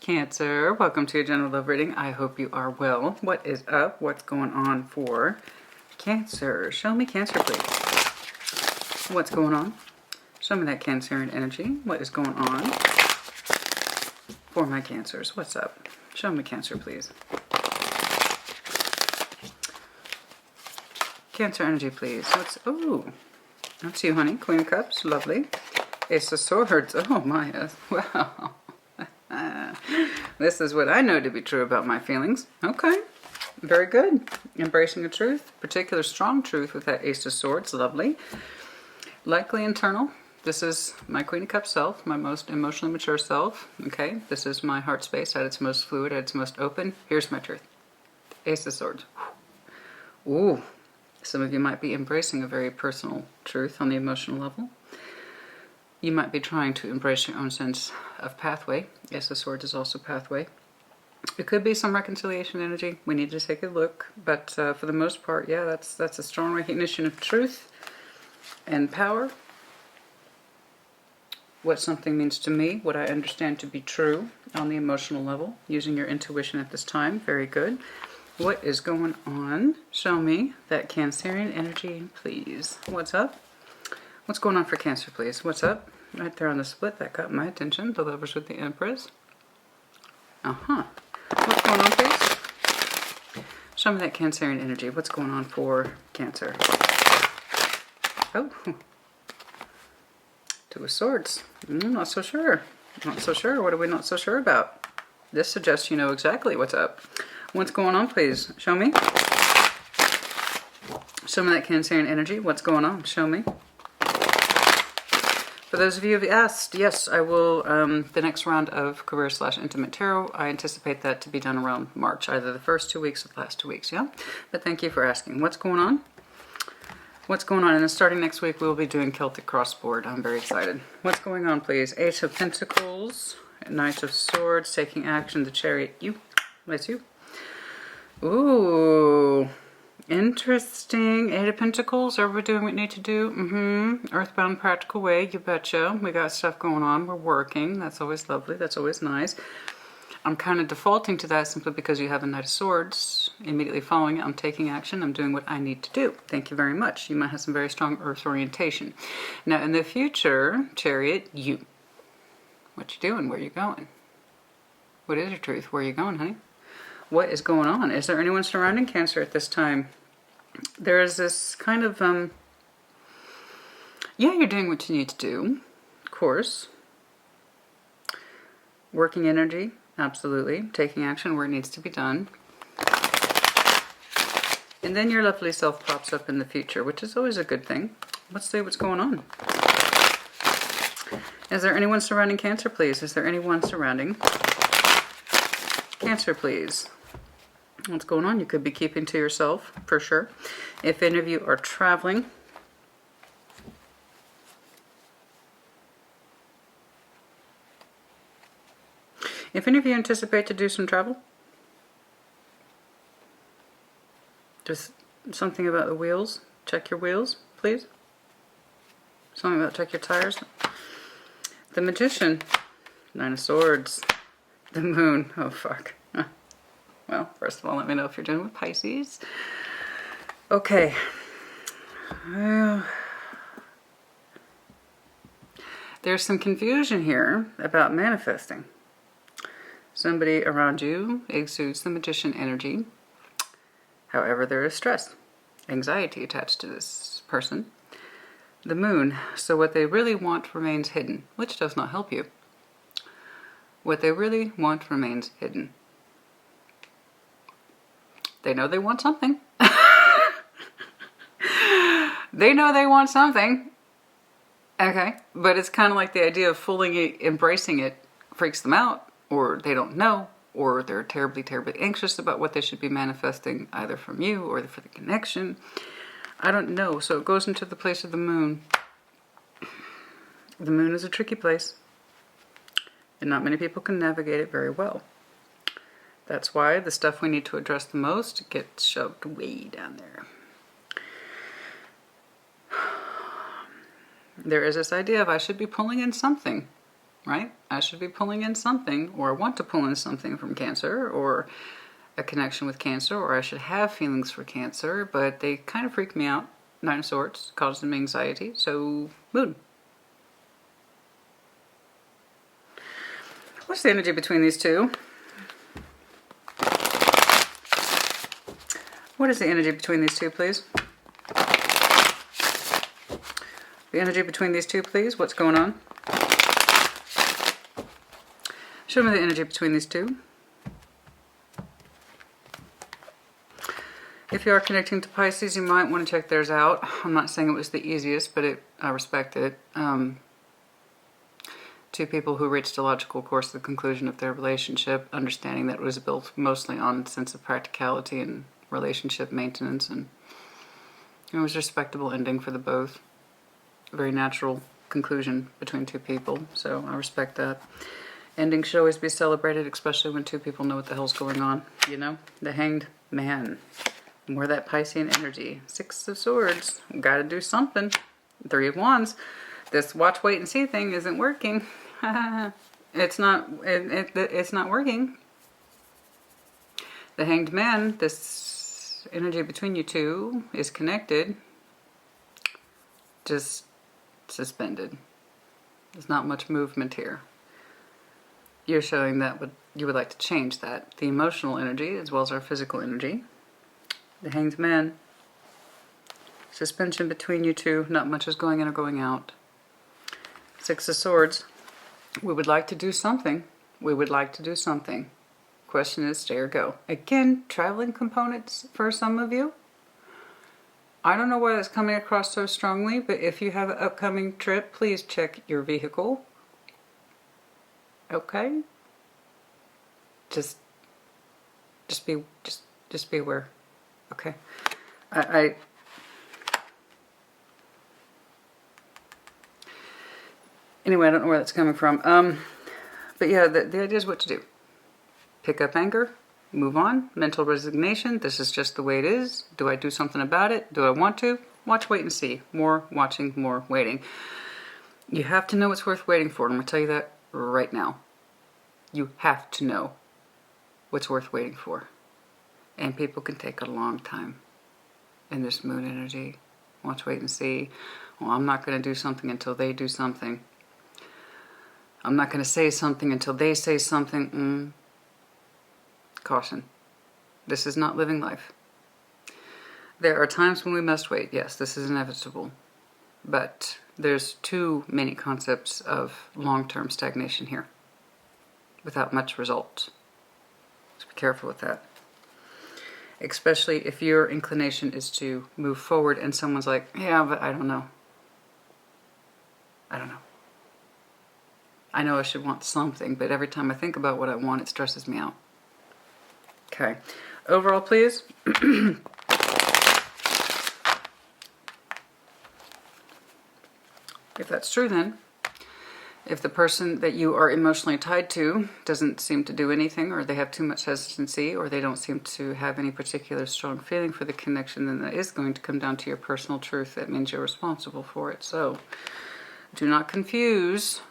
Cancer, welcome to your general love reading. I hope you are well. What is up? What's going on for Cancer? Show me Cancer, please. What's going on? Show me that Cancerian energy. What is going on for my Cancers? What's up? Show me Cancer, please. Cancer energy, please. Oh, that's you, honey. Queen of Cups, lovely. Ace of Swords. Oh my, wow. This is what I know to be true about my feelings. Okay, very good. Embracing a truth, particular strong truth with that Ace of Swords, lovely. Likely internal. This is my Queen of Cups self, my most emotionally mature self. Okay, this is my heart space at its most fluid, at its most open. Here's my truth. Ace of Swords. Ooh, some of you might be embracing a very personal truth on the emotional level. You might be trying to embrace your own sense of pathway. Ace of Swords is also pathway. It could be some reconciliation energy. We need to take a look. But for the most part, yeah, that's a strong recognition of truth and power. What something means to me, what I understand to be true on the emotional level. Using your intuition at this time. Very good. What is going on? Show me that Cancerian energy, please. What's up? What's going on for Cancer, please? What's up? Right there on the split, that got my attention. The Lovers with the Empress. What's going on, please? Show me that Cancerian energy. What's going on for Cancer? Oh. Two of Swords. Not so sure. Not so sure. What are we not so sure about? This suggests you know exactly what's up. What's going on, please? Show me. Show me that Cancerian energy. What's going on? Show me. For those of you who have asked, yes, I will, the next round of career/intimate tarot, I anticipate that to be done around March, either the first 2 weeks or the last 2 weeks, yeah? But thank you for asking. What's going on? What's going on? And then starting next week, we'll be doing Celtic Crossboard. I'm very excited. What's going on, please? Ace of Pentacles, Knight of Swords, taking action, the Chariot. You. That's you. Ooh. Interesting. Eight of Pentacles. Are we doing what we need to do? Earthbound practical way. You betcha. We got stuff going on. We're working. That's always lovely. That's always nice. I'm kind of defaulting to that simply because you have a Knight of Swords. Immediately following it, I'm taking action. I'm doing what I need to do. Thank you very much. You might have some very strong Earth orientation. Now, in the future, Chariot, you. What you doing? Where you going? What is your truth? Where you going, honey? What is going on? Is there anyone surrounding Cancer at this time? There is this kind of, yeah, you're doing what you need to do, of course. Working energy, absolutely. Taking action where it needs to be done. And then your lovely self pops up in the future, which is always a good thing. Let's see what's going on. Is there anyone surrounding Cancer, please? Is there anyone surrounding Cancer, please? What's going on? You could be keeping to yourself, for sure. If any of you are traveling, if any of you anticipate to do some travel, just something about the wheels. Check your wheels, please. Something about check your tires. The Magician, Nine of Swords, the Moon. Oh, fuck. Well, first of all, let me know if you're dealing with Pisces. Okay. There's some confusion here about manifesting. Somebody around you exudes the Magician energy. However, there is stress, anxiety attached to this person. The Moon. So what they really want remains hidden, which does not help you. What they really want remains hidden. They know they want something. They know they want something. Okay. But it's kind of like the idea of fully embracing it freaks them out, or they don't know, or they're terribly, terribly anxious about what they should be manifesting, either from you or for the connection. I don't know. So it goes into the place of the Moon. The Moon is a tricky place, and not many people can navigate it very well. That's why the stuff we need to address the most gets shoved way down there. There is this idea of I should be pulling in something right? I should be pulling in something, or want to pull in something from Cancer, or a connection with Cancer, or I should have feelings for Cancer, but they kind of freak me out. Nine of Swords, causes them anxiety, so moon. What's the energy between these two? What is the energy between these two, please? The energy between these two, please. What's going on? Show me the energy between these two. If you are connecting to Pisces, you might want to check theirs out. I'm not saying it was the easiest, but I respect it. Two people who reached a logical course to the conclusion of their relationship, understanding that it was built mostly on a sense of practicality and relationship maintenance, and it was a respectable ending for the both. A very natural conclusion between two people, so I respect that. Endings should always be celebrated, especially when two people know what the hell's going on, you know? The Hanged Man. More that Piscean energy. Six of Swords. Gotta do something. Three of Wands. This watch, wait, and see thing isn't working. It's not working. The Hanged Man, this energy between you two is connected. Just suspended. There's not much movement here. You're showing that you would like to change that. The emotional energy as well as our physical energy. The Hanged Man. Suspension between you two. Not much is going in or going out. Six of Swords. We would like to do something. We would like to do something. Question is, stay or go. Again, traveling components for some of you. I don't know why that's coming across so strongly, but if you have an upcoming trip, please check your vehicle. Okay? Just be aware. Okay? Anyway, I don't know where that's coming from. But yeah, the idea is what to do. Pick up anger, move on, mental resignation. This is just the way it is. Do I do something about it? Do I want to? Watch, wait, and see. More watching, more waiting. You have to know what's worth waiting for. I'm going to tell you that right now. You have to know what's worth waiting for. And people can take a long time in this moon energy. Watch, wait, and see. Well, I'm not going to do something until they do something. I'm not going to say something until they say something. Caution. This is not living life. There are times when we must wait. Yes, this is inevitable. But there's too many concepts of long-term stagnation here without much result. So be careful with that. Especially if your inclination is to move forward and someone's like, yeah, but I don't know. I know I should want something, but every time I think about what I want, it stresses me out. Okay. Overall, please. If that's true, then, if the person that you are emotionally tied to doesn't seem to do anything, or they have too much hesitancy, or they don't seem to have any particular strong feeling for the connection, then that is going to come down to your personal truth. That means you're responsible for it. So do not confuse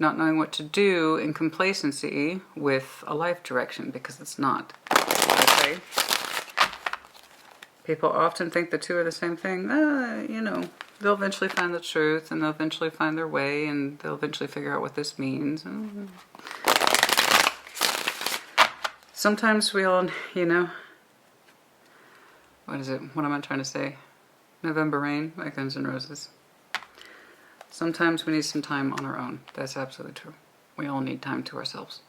not knowing what to do in complacency with a life direction, because it's not. Okay? People often think the two are the same thing. You know, they'll eventually find the truth, and they'll eventually find their way, and they'll eventually figure out what this means. Sometimes we all, you know, what is it? What am I trying to say? November Rain by Guns N' Roses. Sometimes we need some time on our own. That's absolutely true. We all need time to ourselves.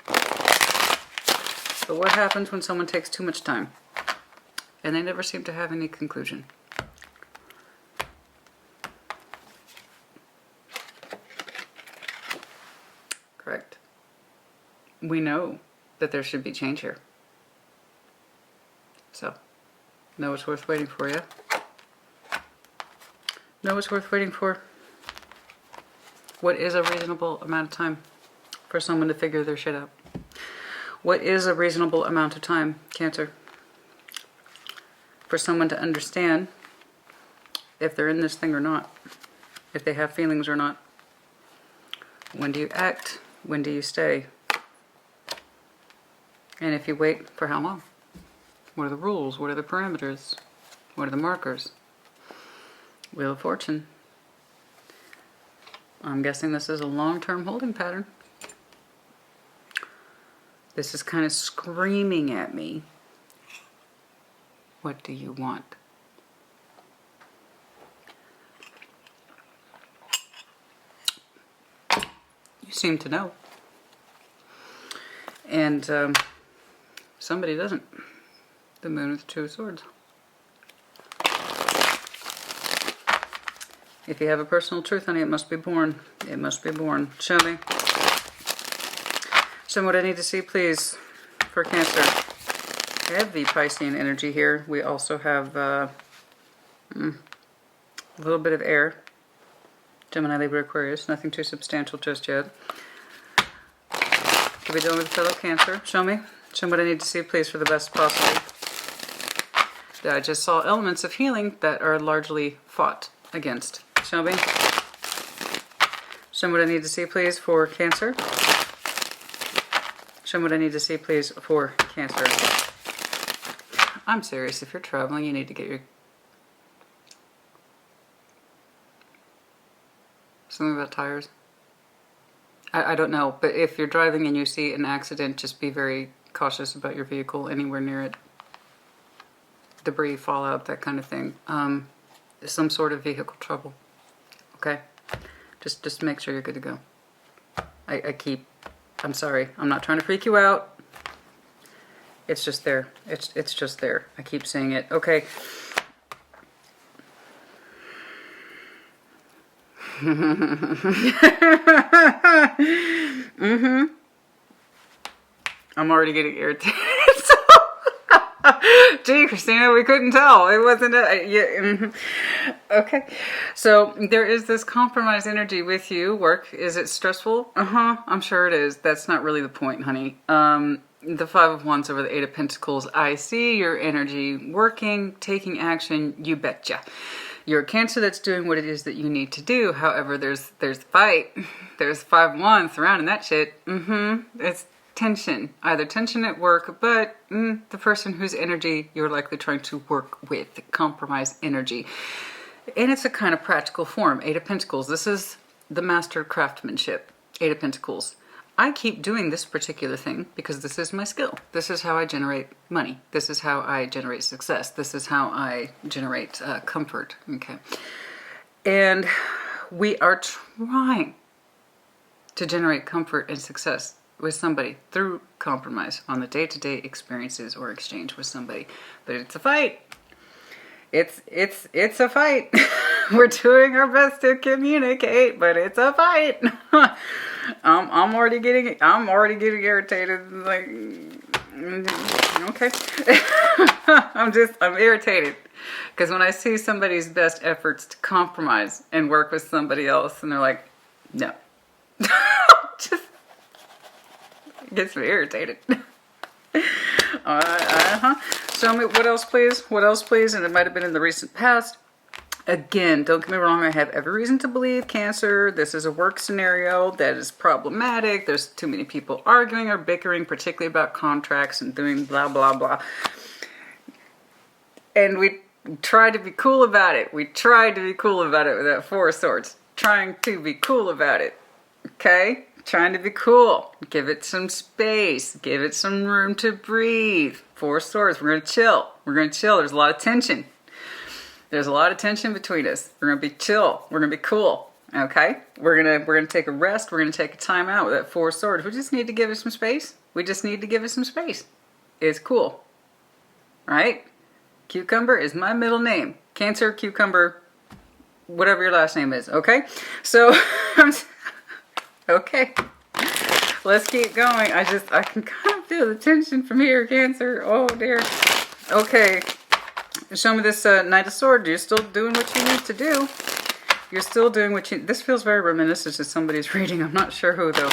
But what happens when someone takes too much time and they never seem to have any conclusion? Correct. We know that there should be change here. So, know what's worth waiting for, yeah? Know what's worth waiting for? What is a reasonable amount of time for someone to figure their shit out? What is a reasonable amount of time, Cancer, for someone to understand if they're in this thing or not? if they have feelings or not. When do you act? When do you stay? And if you wait, for how long? What are the rules? What are the parameters? What are the markers? Wheel of Fortune. I'm guessing this is a long-term holding pattern. This is kind of screaming at me. What do you want? You seem to know. And somebody doesn't. The Moon with the Two of Swords. If you have a personal truth, honey, it must be born. It must be born. Show me. Show me what I need to see, please, for Cancer. Heavy Piscean energy here. We also have a little bit of air. Gemini, Libra, Aquarius. Nothing too substantial just yet. Could be dealing with a fellow Cancer. Show me. Show me what I need to see, please, for the best possible. I just saw elements of healing that are largely fought against. Show me. Show me what I need to see, please, for Cancer. Show me what I need to see, please, for Cancer. I'm serious. If you're traveling, you need to get your... Something about tires? I don't know, but if you're driving and you see an accident, just be very cautious about your vehicle anywhere near it. Debris, fallout, that kind of thing. Some sort of vehicle trouble. Okay? Just make sure you're good to go. I'm sorry. I'm not trying to freak you out. It's just there. It's just there. I keep saying it. Okay. I'm already getting irritated. Gee, Christina, we couldn't tell. It wasn't Okay. So there is this compromise energy with you. Work, is it stressful? I'm sure it is. That's not really the point, honey. The Five of Wands over the Eight of Pentacles. I see your energy working, taking action. You betcha. You're a Cancer that's doing what it is that you need to do. However, there's fight. There's Five of Wands surrounding that shit. It's tension. Either tension at work, but the person whose energy you're likely trying to work with. Compromise energy. And it's a kind of practical form. Eight of Pentacles. This is the master craftsmanship. Eight of Pentacles. I keep doing this particular thing because this is my skill. This is how I generate money. This is how I generate success. This is how I generate comfort. Okay. And we are trying to generate comfort and success with somebody through compromise on the day-to-day experiences or exchange with somebody. But it's a fight. It's a fight. We're doing our best to communicate, but it's a fight. I'm already getting irritated. Like, okay. I'm irritated because when I see somebody's best efforts to compromise and work with somebody else, and they're like, no, just gets me irritated. Show me what else, please. What else, please? And it might have been in the recent past. Again, don't get me wrong, I have every reason to believe, Cancer, this is a work scenario that is problematic. There's too many people arguing or bickering, particularly about contracts and doing blah, blah, blah. And we try to be cool about it. We tried to be cool about it with that Four of Swords. Trying to be cool about it. Okay? Trying to be cool. Give it some space. Give it some room to breathe. Four of Swords. We're going to chill. We're going to chill. There's a lot of tension. There's a lot of tension between us. We're going to be chill. We're going to be cool. Okay? We're going to take a rest. We're going to take a time out with that Four of Swords. We just need to give it some space. We just need to give it some space. It's cool. Right? Cucumber is my middle name. Cancer, Cucumber, whatever your last name is. Okay? So, okay. Let's keep going. I can kind of feel the tension from here, Cancer. Oh, dear. Okay. Show me this Knight of Swords. You're still doing what you need to do. You're still doing what you... This feels very reminiscent to somebody's reading. I'm not sure who, though.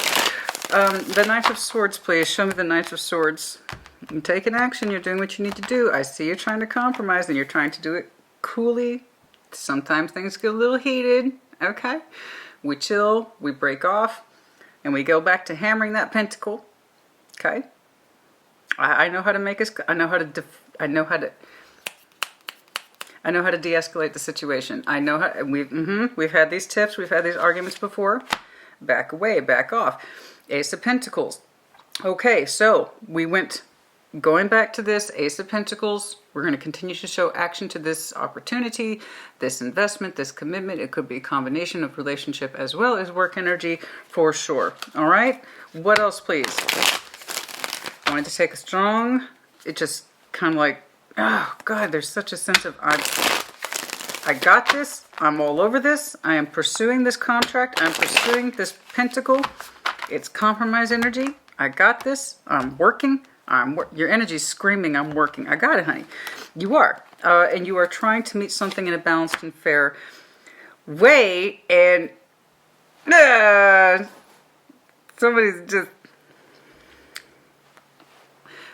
The Knight of Swords, please. Show me the Knight of Swords. You're taking action. You're doing what you need to do. I see you trying to compromise, and you're trying to do it coolly. Sometimes things get a little heated. Okay? We chill, we break off, and we go back to hammering that pentacle. Okay? I know how to make us, I know how to de-escalate the situation. I know how, we've had these tips, we've had these arguments before. Back away, back off. Ace of Pentacles. Okay, so we went, going back to this Ace of Pentacles, we're going to continue to show action to this opportunity, this investment, this commitment. It could be a combination of relationship as well as work energy for sure. All right, what else please? I wanted to take a strong, it just kind of like, oh God, there's such a sense of, I got this, I'm all over this, I am pursuing this contract, I'm pursuing this pentacle, it's compromise energy, I got this, I'm working, your energy's screaming, I'm working, I got it honey. You are, and you are trying to meet something in a balanced and fair way, and somebody's just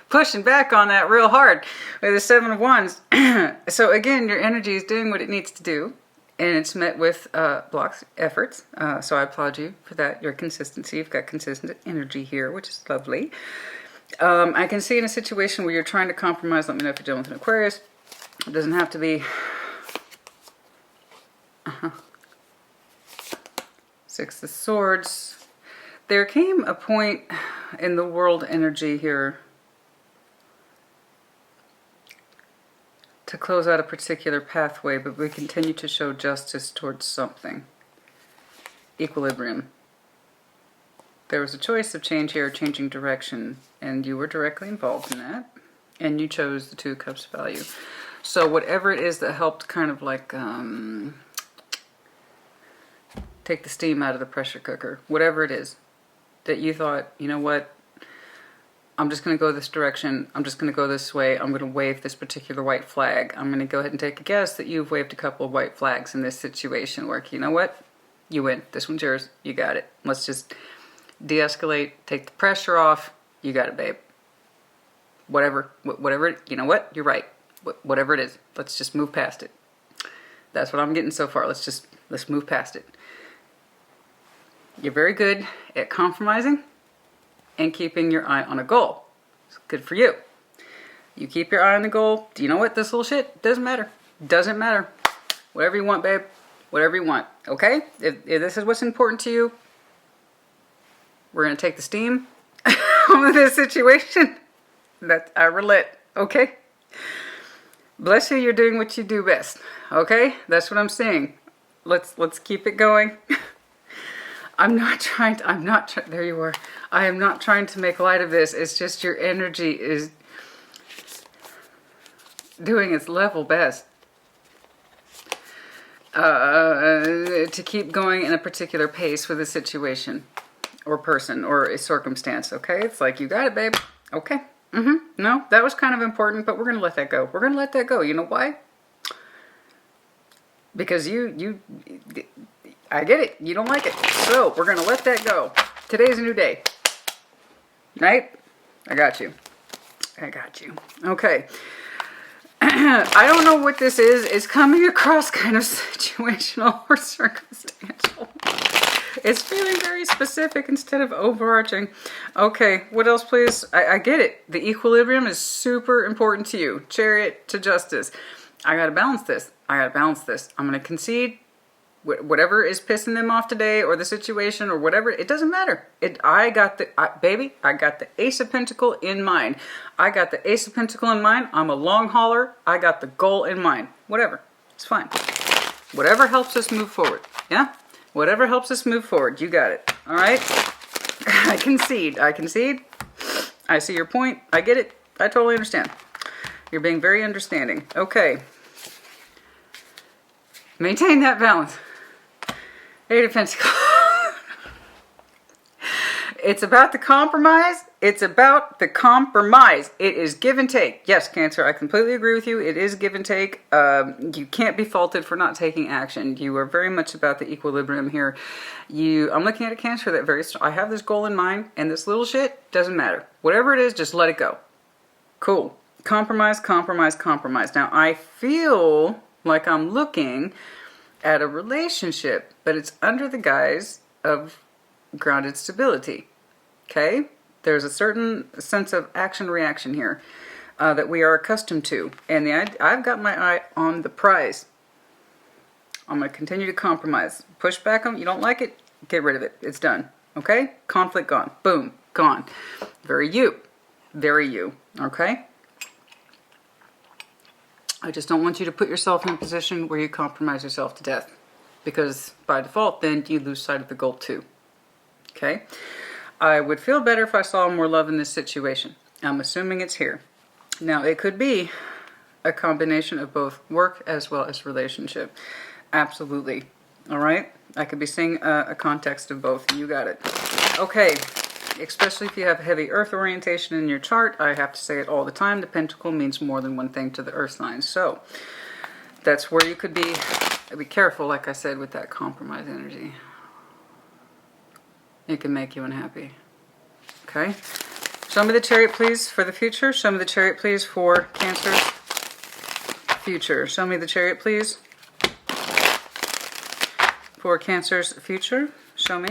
pushing back on that real hard with the Seven of Wands. So again, your energy is doing what it needs to do, and it's met with blocks, efforts. So I applaud you for that, your consistency. You've got consistent energy here, which is lovely. I can see in a situation where you're trying to compromise, let me know if you're dealing with an Aquarius. It doesn't have to be. Six of Swords. There came a point in the world energy here to close out a particular pathway, but we continue to show justice towards something. Equilibrium. There was a choice of change here, changing direction, and you were directly involved in that, and you chose the Two of Cups value. So whatever it is that helped kind of like take the steam out of the pressure cooker, whatever it is that you thought, you know what, I'm just going to go this direction, I'm just going to go this way, I'm going to wave this particular white flag. I'm going to go ahead and take a guess that you've waved a couple of white flags in this situation where, you know what, you win, this one's yours, you got it. Let's just de-escalate, take the pressure off, you got it babe. Whatever, you know what, you're right, whatever it is, let's just move past it. That's what I'm getting so far, let's move past it. You're very good at compromising and keeping your eye on a goal. It's good for you. You keep your eye on the goal. Do you know what? This little shit doesn't matter. Doesn't matter. Whatever you want, babe. Whatever you want. Okay? If this is what's important to you, we're going to take the steam out of this situation. I relate. Okay? Bless you. You're doing what you do best. Okay? That's what I'm saying. Let's keep it going. There you are. I am not trying to make light of this. It's just your energy is doing its level best to keep going in a particular pace with a situation or person or a circumstance, okay? It's like, you got it, babe. Okay. No, that was kind of important, but we're going to let that go. We're going to let that go. You know why? Because I get it. You don't like it. So we're going to let that go. Today's a new day. Right? I got you. I got you. Okay. I don't know what this is. It's coming across kind of situational or circumstantial. It's feeling very specific instead of overarching. Okay, what else, please? I get it. The equilibrium is super important to you. Chariot to Justice. I got to balance this. I got to balance this. I'm going to concede. Whatever is pissing them off today, or the situation, or whatever, it doesn't matter. I got the Ace of Pentacles in mind. I got the Ace of Pentacles in mind. I'm a long hauler. I got the goal in mind. Whatever. It's fine. Whatever helps us move forward. Yeah? Whatever helps us move forward. You got it. All right? I concede. I concede. I see your point. I get it. I totally understand. You're being very understanding. Okay. Maintain that balance. Eight of Pentacles. It's about the compromise. It's about the compromise. It is give and take. Yes, Cancer, I completely agree with you. It is give and take. You can't be faulted for not taking action. You are very much about the equilibrium here. I'm looking at a Cancer that I have this goal in mind, and this little shit doesn't matter. Whatever it is, just let it go. Cool. Compromise, compromise, compromise. Now, I feel like I'm looking at a relationship, but it's under the guise of grounded stability. Okay? There's a certain sense of action-reaction here that we are accustomed to. And I've got my eye on the prize. I'm going to continue to compromise. Push back on, you don't like it, get rid of it. It's done. Okay? Conflict gone. Boom. Gone. Very you. Very you. Okay? I just don't want you to put yourself in a position where you compromise yourself to death. Because by default, then you lose sight of the goal too. Okay? I would feel better if I saw more love in this situation. I'm assuming it's here. Now, it could be a combination of both work as well as relationship. Absolutely. All right? I could be seeing a context of both. You got it. Okay. Especially if you have heavy earth orientation in your chart, I have to say it all the time, the pentacle means more than one thing to the earth signs. So that's where you could be careful, like I said, with that compromise energy. It can make you unhappy. Okay? Show me the Chariot, please, for the future. Show me the Chariot, please, for Cancer's future. Show me the Chariot, please, for Cancer's future. Show me.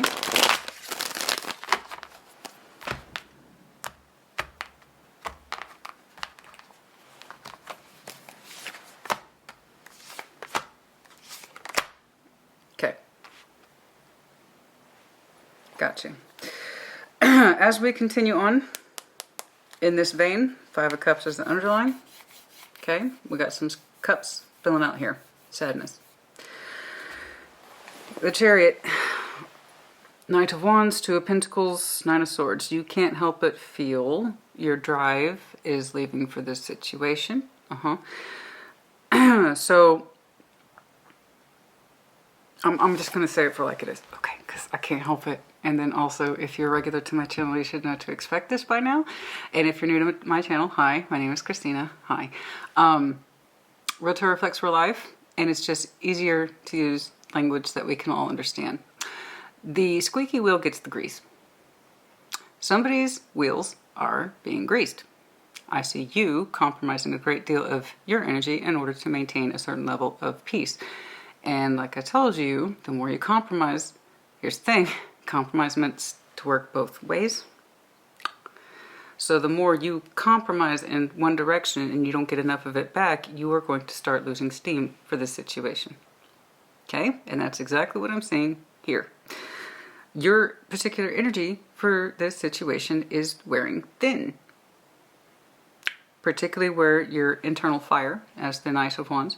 Okay. Got you. As we continue on in this vein, Five of Cups is the underline. Okay, we got some cups filling out here. Sadness. The Chariot, Knight of Wands, Two of Pentacles, Nine of Swords. You can't help but feel your drive is leaving for this situation. So, I'm just going to say it for like it is. Okay, because I can't help it. And then also, if you're regular to my channel, you should know to expect this by now. And if you're new to my channel, hi, my name is Christina. Hi. Real Tarot reflects real life, and it's just easier to use language that we can all understand. The squeaky wheel gets the grease. Somebody's wheels are being greased. I see you compromising a great deal of your energy in order to maintain a certain level of peace. And like I told you, the more you compromise, here's the thing, compromise meant to work both ways. So the more you compromise in one direction and you don't get enough of it back, you are going to start losing steam for this situation. Okay? And that's exactly what I'm seeing here. Your particular energy for this situation is wearing thin. Particularly where your internal fire, as the Knight of Wands,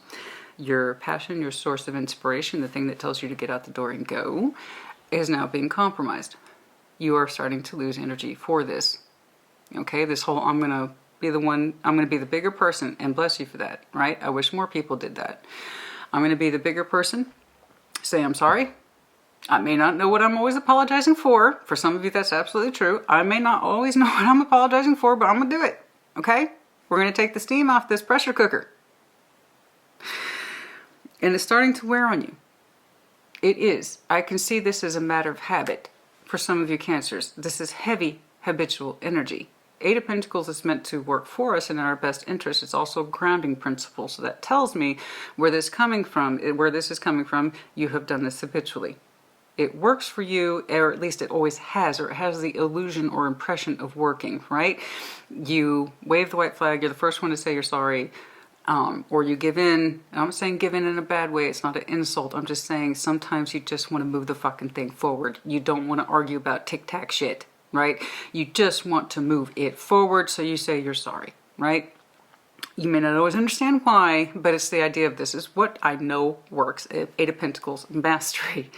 your passion, your source of inspiration, the thing that tells you to get out the door and go, is now being compromised. You are starting to lose energy for this. Okay, this whole I'm going to be the bigger person, and bless you for that, right? I wish more people did that. I'm going to be the bigger person, say I'm sorry. I may not know what I'm always apologizing for. For some of you, that's absolutely true. I may not always know what I'm apologizing for, but I'm going to do it, okay? We're going to take the steam off this pressure cooker. And it's starting to wear on you. It is. I can see this as a matter of habit. For some of you Cancers, this is heavy habitual energy. Eight of Pentacles is meant to work for us and in our best interest. It's also a grounding principle. So that tells me where this is coming from, you have done this habitually. It works for you, or at least it always has, or it has the illusion or impression of working, right? You wave the white flag, you're the first one to say you're sorry, or you give in. And I'm not saying give in a bad way, it's not an insult. I'm just saying sometimes you just want to move the fucking thing forward. You don't want to argue about tic-tac shit, right? You just want to move it forward, so you say you're sorry, right? You may not always understand why, but it's the idea of this is what I know works. Eight of Pentacles, mastery.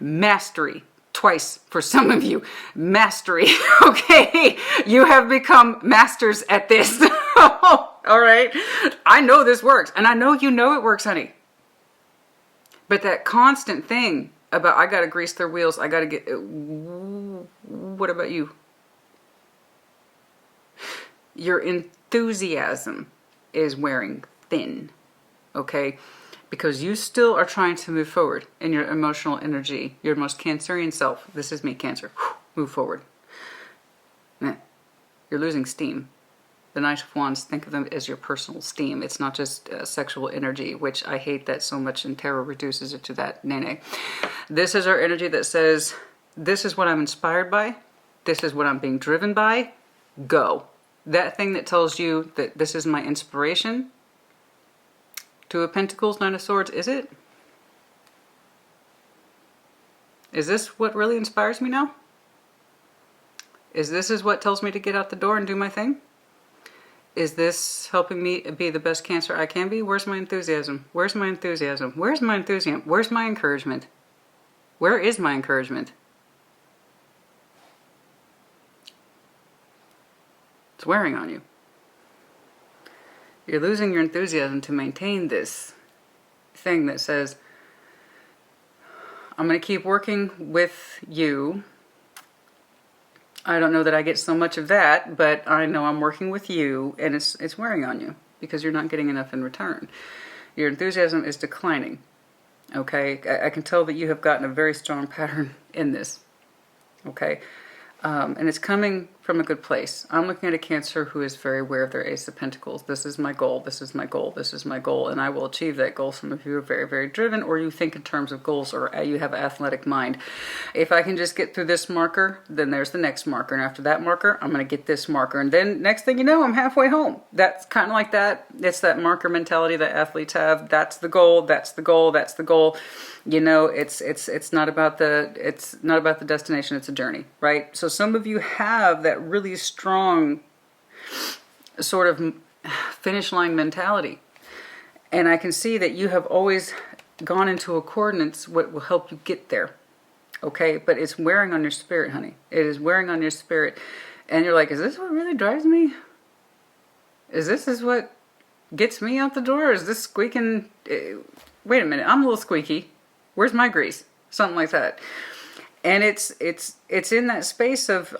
Mastery. Twice for some of you. Mastery. Okay? You have become masters at this. All right? I know this works, and I know you know it works, honey. But that constant thing about I gotta grease their wheels, I gotta get... What about you? Your enthusiasm is wearing thin, okay? Because you still are trying to move forward in your emotional energy, your most Cancerian self. This is me, Cancer. Move forward. You're losing steam. The Knight of Wands, think of them as your personal steam. It's not just sexual energy, which I hate that so much, and tarot reduces it to that. Nay. This is our energy that says, this is what I'm inspired by. This is what I'm being driven by. Go. That thing that tells you that this is my inspiration. Two of Pentacles, Nine of Swords, is it? Is this what really inspires me now? Is this what tells me to get out the door and do my thing? Is this helping me be the best Cancer I can be? Where's my enthusiasm? Where's my enthusiasm? Where's my enthusiasm? Where's my encouragement? Where is my encouragement? It's wearing on you. You're losing your enthusiasm to maintain this thing that says, I'm going to keep working with you. I don't know that I get so much of that, but I know I'm working with you, and it's wearing on you because you're not getting enough in return. Your enthusiasm is declining. Okay, I can tell that you have gotten a very strong pattern in this. Okay, and it's coming from a good place. I'm looking at a Cancer who is very aware of their Ace of Pentacles. This is my goal, this is my goal, this is my goal, and I will achieve that goal. Some of you are very, very driven, or you think in terms of goals, or you have an athletic mind. If I can just get through this marker, then there's the next marker, and after that marker, I'm going to get this marker, and then next thing you know, I'm halfway home. That's kind of like that. It's that marker mentality that athletes have. That's the goal, that's the goal, that's the goal. You know, it's not about the destination, it's a journey, right? So some of you have that really strong sort of finish line mentality. And I can see that you have always gone into accordance what will help you get there. Okay, but it's wearing on your spirit, honey. It is wearing on your spirit. And you're like, is this what really drives me? Is this what gets me out the door? Is this squeaking? Wait a minute, I'm a little squeaky. Where's my grease? Something like that. And it's in that space of,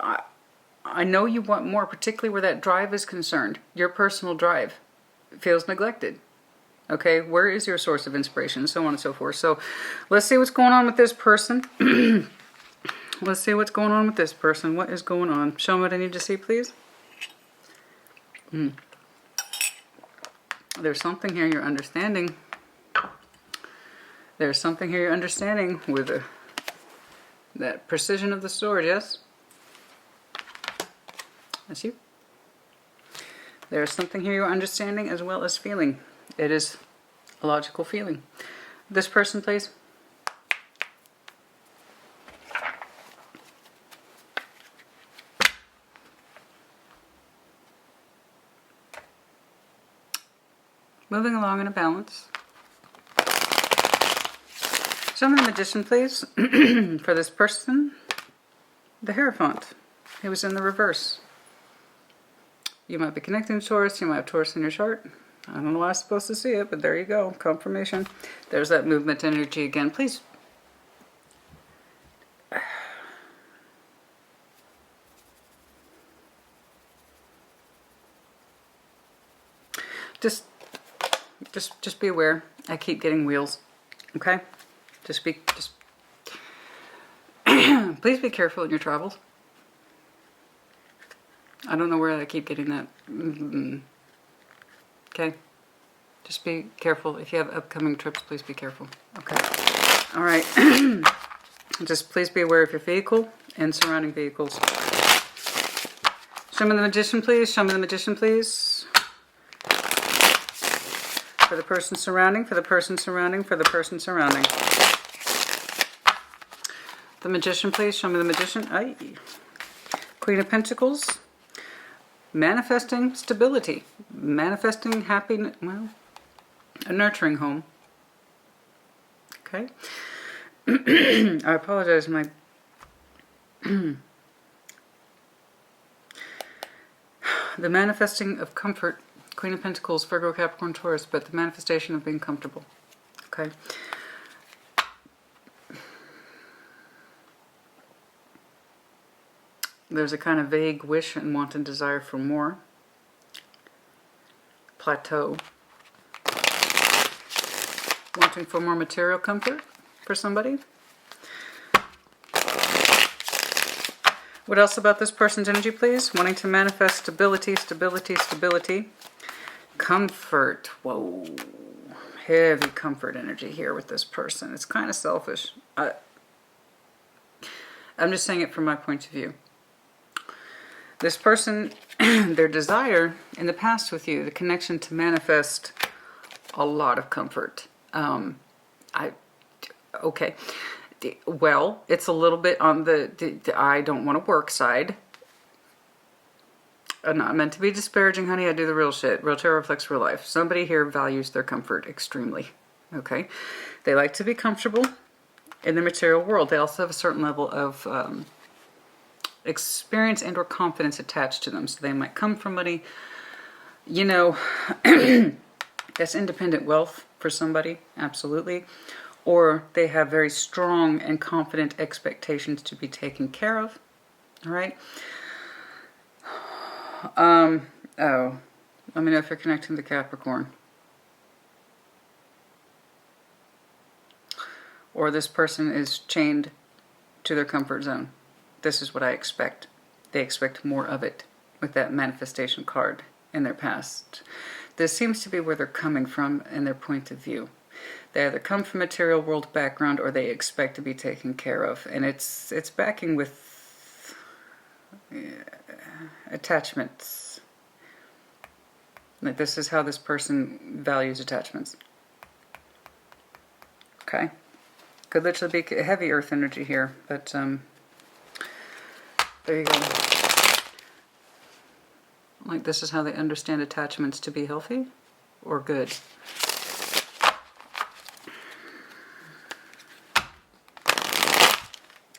I know you want more, particularly where that drive is concerned. Your personal drive feels neglected. Okay, where is your source of inspiration? So on and so forth. So let's see what's going on with this person. Let's see what's going on with this person. What is going on? Show me what I need to see, please. There's something here you're understanding. There's something here you're understanding with that precision of the sword, yes? That's you. There's something here you're understanding as well as feeling. It is a logical feeling. This person, please. Moving along in a balance. Show me the Magician, please, for this person. The Hierophant. He was in the reverse. You might be connecting to Taurus. You might have Taurus in your chart. I don't know why I was supposed to see it, but there you go. Confirmation. There's that movement energy again. Please. Just be aware. I keep getting wheels. Okay? Please be careful in your travels. I don't know where I keep getting that. Okay? Just be careful. If you have upcoming trips, please be careful. Okay. All right. Just please be aware of your vehicle and surrounding vehicles. Show me the Magician, please. Show me the Magician, please. For the person surrounding, for the person surrounding, for the person surrounding. The Magician, please. Show me the Magician. Aye. Queen of Pentacles. Manifesting stability. Manifesting happiness. Well, a nurturing home. Okay. I apologize. My the manifesting of comfort. Queen of Pentacles, Virgo, Capricorn, Taurus, but the manifestation of being comfortable. Okay. There's a kind of vague wish and want and desire for more. Plateau. Wanting for more material comfort for somebody. What else about this person's energy, please? Wanting to manifest stability, stability, stability. Comfort. Whoa. Heavy comfort energy here with this person. It's kind of selfish. I'm just saying it from my point of view. This person, their desire in the past with you, the connection to manifest a lot of comfort. Okay. Well, it's a little bit on the I don't want to work side. I'm not meant to be disparaging, honey. I do the real shit. Real tarot reflects real life. Somebody here values their comfort extremely. Okay? They like to be comfortable in the material world. They also have a certain level of experience and or confidence attached to them. So they might come from money, you know, that's independent wealth for somebody. Absolutely. Or they have very strong and confident expectations to be taken care of. All right? Oh, let me know if you're connecting to Capricorn. Or this person is chained to their comfort zone. This is what I expect. They expect more of it with that manifestation card in their past. This seems to be where they're coming from in their point of view. They either come from a material world background or they expect to be taken care of. And it's backing with attachments. Like this is how this person values attachments. Okay. Could literally be heavy earth energy here, but there you go. Like this is how they understand attachments to be healthy or good.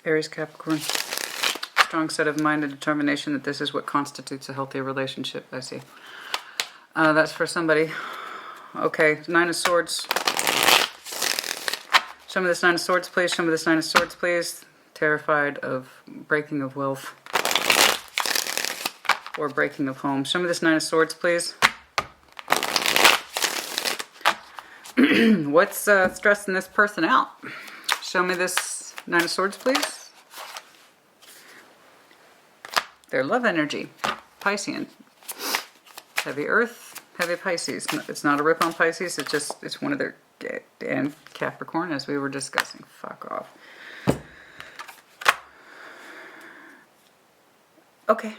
Aries, Capricorn. Strong set of mind and determination that this is what constitutes a healthy relationship, I see. That's for somebody. Okay, Nine of Swords. Show me this Nine of Swords, please. Show me this Nine of Swords, please. Terrified of breaking of wealth. Or breaking of home. Show me this Nine of Swords, please. What's stressing this person out? Show me this Nine of Swords, please. Their love energy. Piscean. Heavy Earth, heavy Pisces. It's not a rip on Pisces, it's one of their... And Capricorn, as we were discussing. Fuck off. Okay.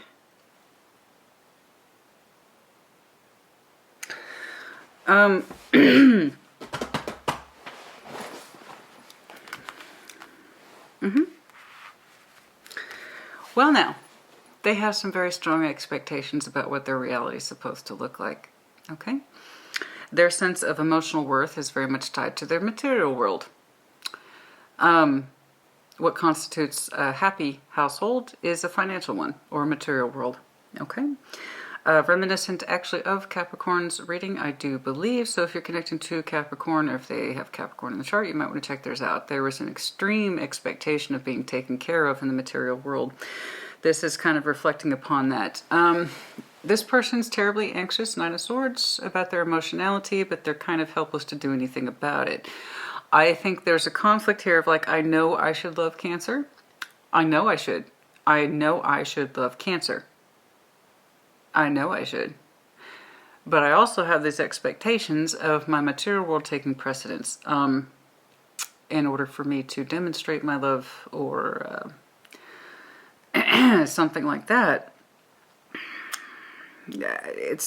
Well now, they have some very strong expectations about what their reality is supposed to look like. Okay? Their sense of emotional worth is very much tied to their material world. What constitutes a happy household is a financial one or a material world. Okay? Reminiscent actually of Capricorn's reading, I do believe. So if you're connecting to Capricorn or if they have Capricorn in the chart, you might want to check theirs out. There was an extreme expectation of being taken care of in the material world. This is kind of reflecting upon that. This person's terribly anxious, Nine of Swords, about their emotionality, but they're kind of helpless to do anything about it. I think there's a conflict here of like, I know I should love Cancer. I know I should. I know I should love Cancer. I know I should. But I also have these expectations of my material world taking precedence in order for me to demonstrate my love or something like that.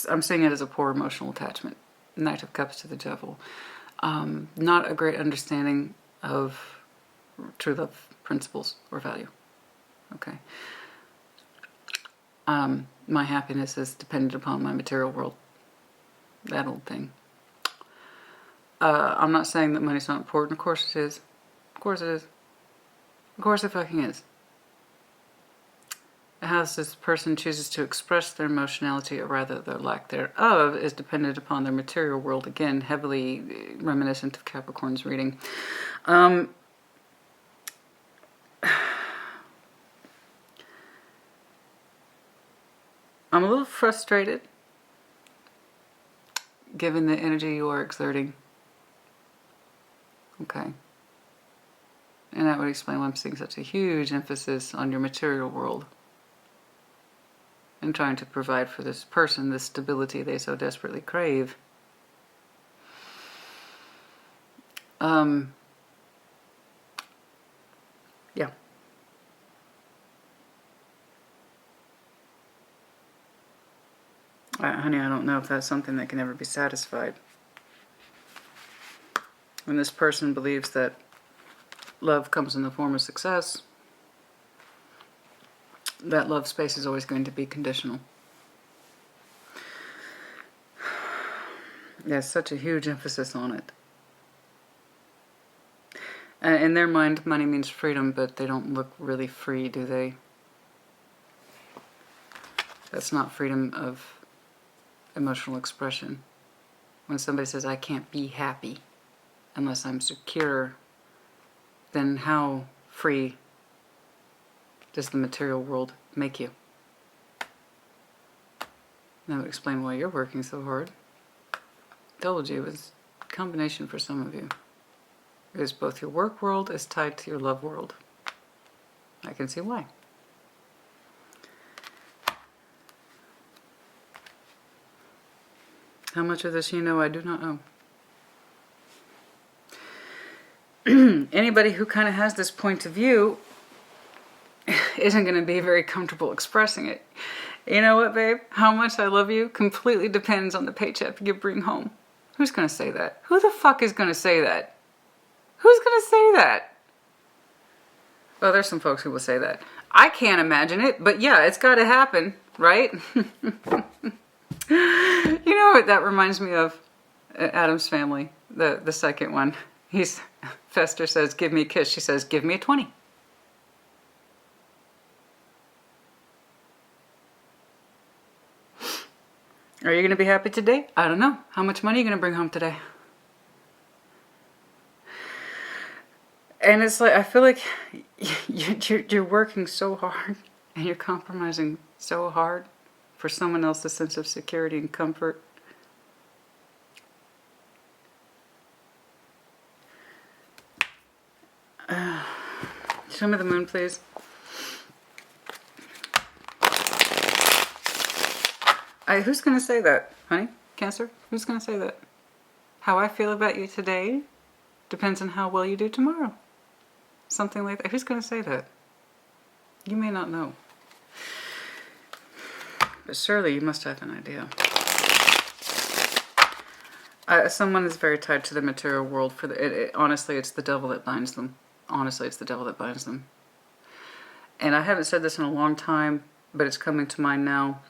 I'm seeing it as a poor emotional attachment. Knight of Cups to the Devil. Not a great understanding of true love principles or value. Okay. My happiness is dependent upon my material world. That old thing. I'm not saying that money's not important. Of course it is. Of course it is. Of course it fucking is. How this person chooses to express their emotionality or rather their lack thereof is dependent upon their material world. Again, heavily reminiscent of Capricorn's reading. I'm a little frustrated given the energy you are exerting. Okay. And that would explain why I'm seeing such a huge emphasis on your material world and trying to provide for this person the stability they so desperately crave. Yeah. Honey, I don't know if that's something that can ever be satisfied. When this person believes that love comes in the form of success, that love space is always going to be conditional. There's such a huge emphasis on it. In their mind, money means freedom, but they don't look really free, do they? That's not freedom of emotional expression. When somebody says, I can't be happy unless I'm secure, then how free does the material world make you? That would explain why you're working so hard. Told you, it was a combination for some of you. Because both your work world is tied to your love world. I can see why. How much of this you know, I do not know. Anybody who kind of has this point of view isn't going to be very comfortable expressing it. You know what, babe? How much I love you completely depends on the paycheck you bring home. Who's going to say that? Who the fuck is going to say that? Who's going to say that? Well, there's some folks who will say that. I can't imagine it, but yeah, it's got to happen, right? You know what that reminds me of? Adam's Family, the second one. Fester says, give me a kiss. She says, give me a 20. Are you going to be happy today? I don't know. How much money are you going to bring home today? And it's like, I feel like you're working so hard and you're compromising so hard for someone else's sense of security and comfort. Show me the moon, please. Who's going to say that, honey? Cancer? Who's going to say that? How I feel about you today depends on how well you do tomorrow. Something like that. Who's going to say that? You may not know. But surely you must have an idea. Someone is very tied to the material world. Honestly, it's the devil that binds them. Honestly, it's the devil that binds them. And I haven't said this in a long time, but it's coming to mind now.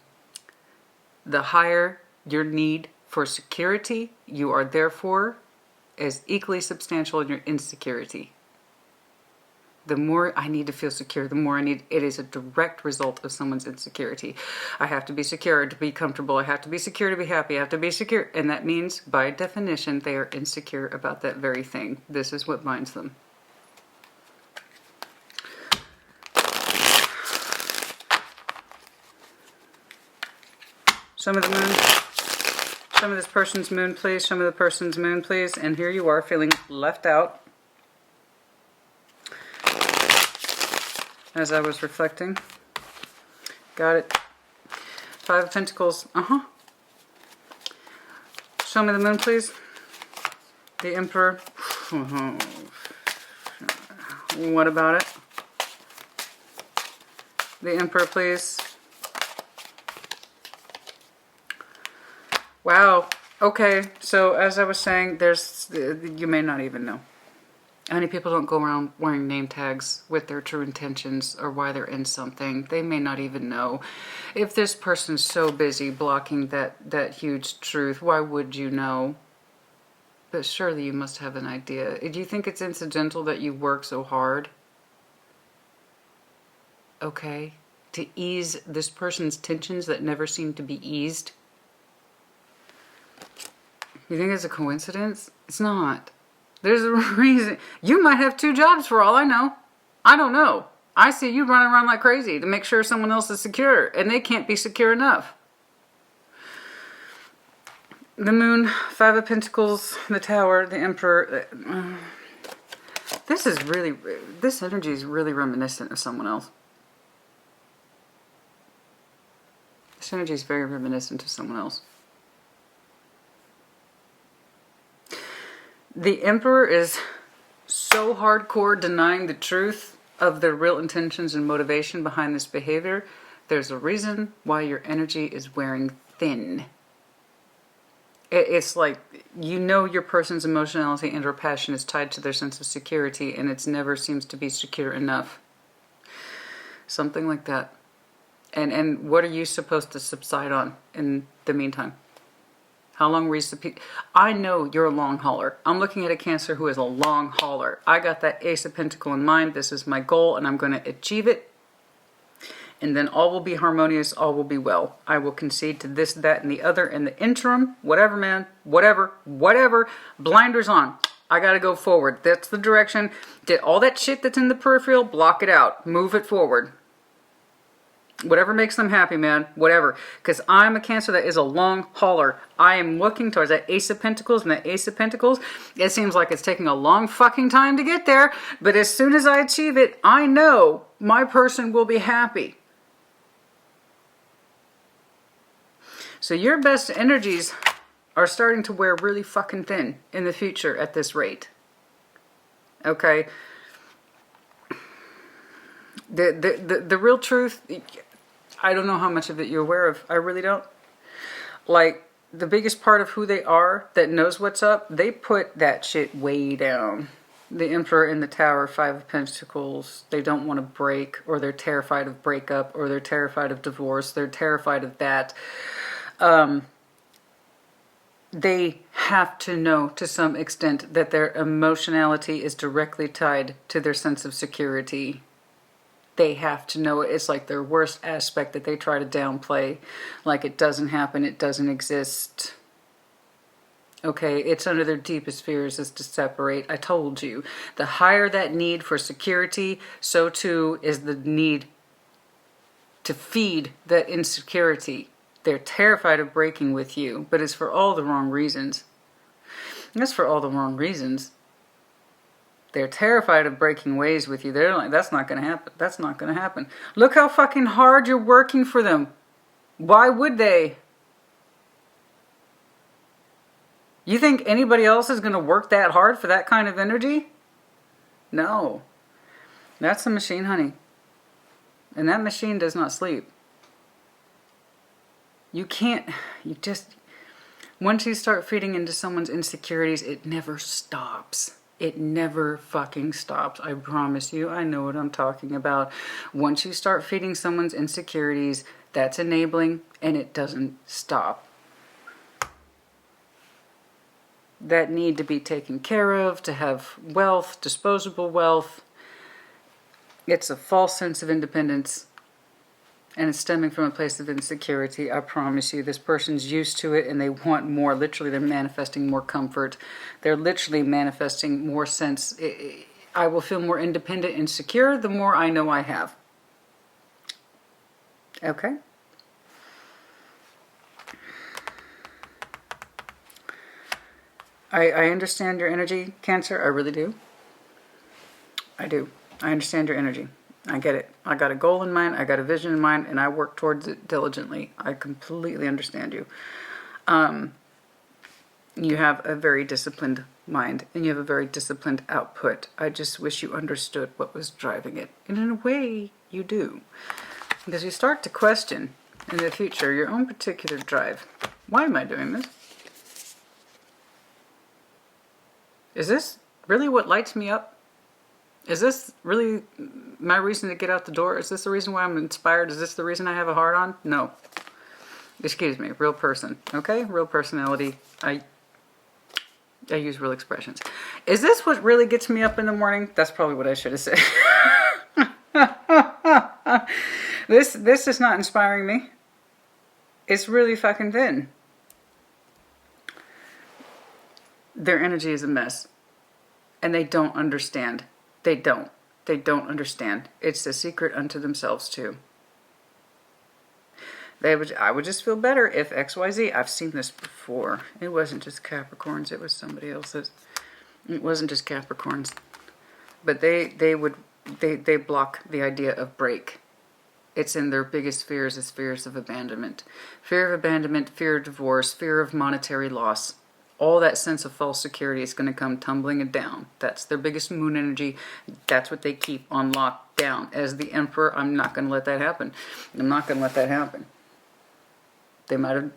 The higher your need for security, you are therefore as equally substantial in your insecurity. The more I need to feel secure, the more I need, it is a direct result of someone's insecurity. I have to be secure to be comfortable. I have to be secure to be happy. I have to be secure. And that means, by definition, they are insecure about that very thing. This is what binds them. Show me the moon. Show me this person's moon, please. Show me the person's moon, please. And here you are, feeling left out. As I was reflecting. Got it. Five of Pentacles. Show me the moon, please. The Emperor. What about it? The Emperor, please. Wow. Okay. So as I was saying, you may not even know. Many people don't go around wearing name tags with their true intentions or why they're in something. They may not even know. If this person's so busy blocking that huge truth, why would you know? But surely you must have an idea. Do you think it's incidental that you work so hard? Okay. To ease this person's tensions that never seem to be eased? You think it's a coincidence? It's not. There's a reason. You might have 2 jobs for all I know. I don't know. I see you running around like crazy to make sure someone else is secure, and they can't be secure enough. The Moon, Five of Pentacles, the Tower, the Emperor. This energy is really reminiscent of someone else. This energy is very reminiscent of someone else. The Emperor is so hardcore denying the truth of their real intentions and motivation behind this behavior. There's a reason why your energy is wearing thin. It's like, you know, your person's emotionality and or passion is tied to their sense of security, and it never seems to be secure enough. Something like that. And what are you supposed to subside on in the meantime? How long were you I know you're a long hauler. I'm looking at a Cancer who is a long hauler. I got that Ace of Pentacles in mind. This is my goal, and I'm going to achieve it. And then all will be harmonious, all will be well. I will concede to this, that, and the other in the interim. Whatever, man. Whatever. Blinders on. I got to go forward. That's the direction. Get all that shit that's in the peripheral, block it out. Move it forward. Whatever makes them happy, man. Whatever. Because I'm a Cancer that is a long hauler. I am looking towards that Ace of Pentacles, and that Ace of Pentacles, it seems like it's taking a long fucking time to get there. But as soon as I achieve it, I know my person will be happy. So your best energies are starting to wear really fucking thin in the future at this rate. Okay? The real truth, I don't know how much of it you're aware of. I really don't. Like, the biggest part of who they are that knows what's up, they put that shit way down. The Emperor in the Tower, Five of Pentacles, they don't want to break, or they're terrified of breakup, or they're terrified of divorce, they're terrified of that. They have to know to some extent that their emotionality is directly tied to their sense of security. They have to know it. It's like their worst aspect that they try to downplay. Like it doesn't happen, it doesn't exist. Okay, it's under their deepest fears is to separate. I told you. The higher that need for security, so too is the need to feed that insecurity. They're terrified of breaking with you, but it's for all the wrong reasons. That's for all the wrong reasons. They're terrified of breaking ways with you. They're like, that's not going to happen. That's not going to happen. Look how fucking hard you're working for them. Why would they? You think anybody else is going to work that hard for that kind of energy? No. That's a machine, honey. And that machine does not sleep. You can't, once you start feeding into someone's insecurities, it never stops. It never fucking stops. I promise you, I know what I'm talking about. Once you start feeding someone's insecurities, that's enabling, and it doesn't stop. That need to be taken care of, to have wealth, disposable wealth. It's a false sense of independence. And it's stemming from a place of insecurity. I promise you, this person's used to it and they want more. Literally, they're manifesting more comfort. They're literally manifesting more sense. I will feel more independent and secure the more I know I have. Okay? I understand your energy, Cancer. I really do. I do. I understand your energy. I get it. I got a goal in mind, I got a vision in mind, and I work towards it diligently. I completely understand you. You have a very disciplined mind, and you have a very disciplined output. I just wish you understood what was driving it. And in a way, you do. Because you start to question, in the future, your own particular drive. Why am I doing this? Is this really what lights me up? Is this really my reason to get out the door? Is this the reason why I'm inspired? Is this the reason I have a heart on? No. Excuse me, real person, okay? Real personality. I use real expressions. Is this what really gets me up in the morning? That's probably what I should have said. This is not inspiring me. It's really fucking thin. Their energy is a mess. And they don't understand. They don't understand. It's a secret unto themselves too. I would just feel better if XYZ. I've seen this before. It wasn't just Capricorns. It was somebody else's. It wasn't just Capricorns. But they block the idea of break. it's in their biggest fears is fears of abandonment. Fear of abandonment, fear of divorce, fear of monetary loss. All that sense of false security is going to come tumbling down. That's their biggest moon energy. That's what they keep on lockdown. As the Emperor, I'm not going to let that happen. I'm not going to let that happen. They might have,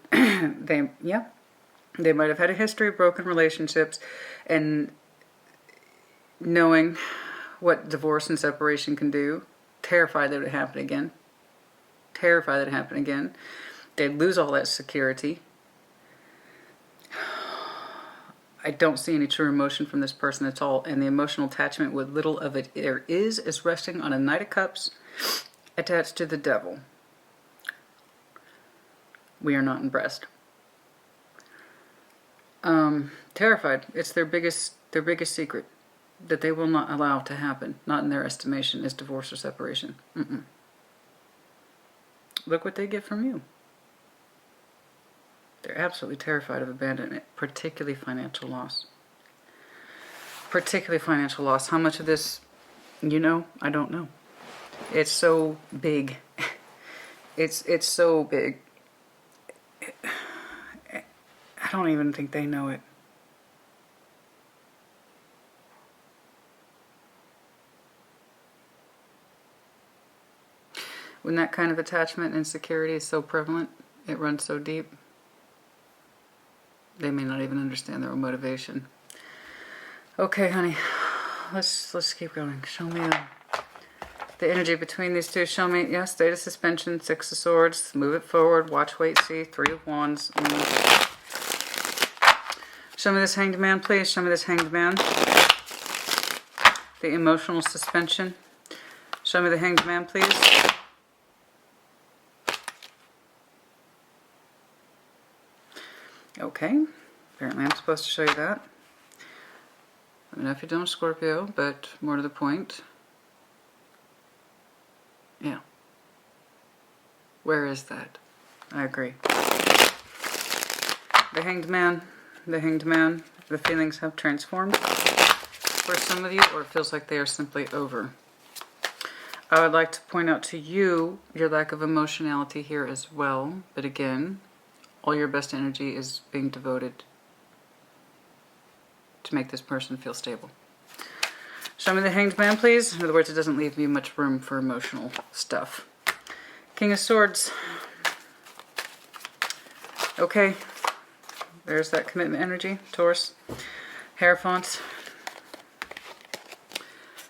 they might have had a history of broken relationships, and knowing what divorce and separation can do, terrified that it would happen again. Terrified that it would happen again. They'd lose all that security. I don't see any true emotion from this person at all, and the emotional attachment, with little of it there is resting on a Knight of Cups attached to the Devil. We are not impressed. Terrified. It's their biggest secret that they will not allow to happen, not in their estimation, is divorce or separation. Look what they get from you. They're absolutely terrified of abandonment, particularly financial loss. Particularly financial loss. How much of this you know? I don't know. It's so big. It's so big. I don't even think they know it. When that kind of attachment and insecurity is so prevalent, it runs so deep, they may not even understand their own motivation. Okay, honey, let's keep going. Show me the energy between these two. Show me, yeah, state of suspension, Six of Swords, move it forward, watch, wait, see, Three of Wands. Show me this Hanged Man, please. Show me this Hanged Man. The emotional suspension. Show me the Hanged Man, please. Okay, apparently I'm supposed to show you that. I don't know if you're doing Scorpio, but more to the point. Yeah. Where is that? I agree. The Hanged Man, the feelings have transformed for some of you, or it feels like they are simply over. I would like to point out to you your lack of emotionality here as well, but again, all your best energy is being devoted to make this person feel stable. Show me the Hanged Man, please. In other words, it doesn't leave me much room for emotional stuff. King of Swords. Okay. There's that commitment energy. Taurus. Hierophant.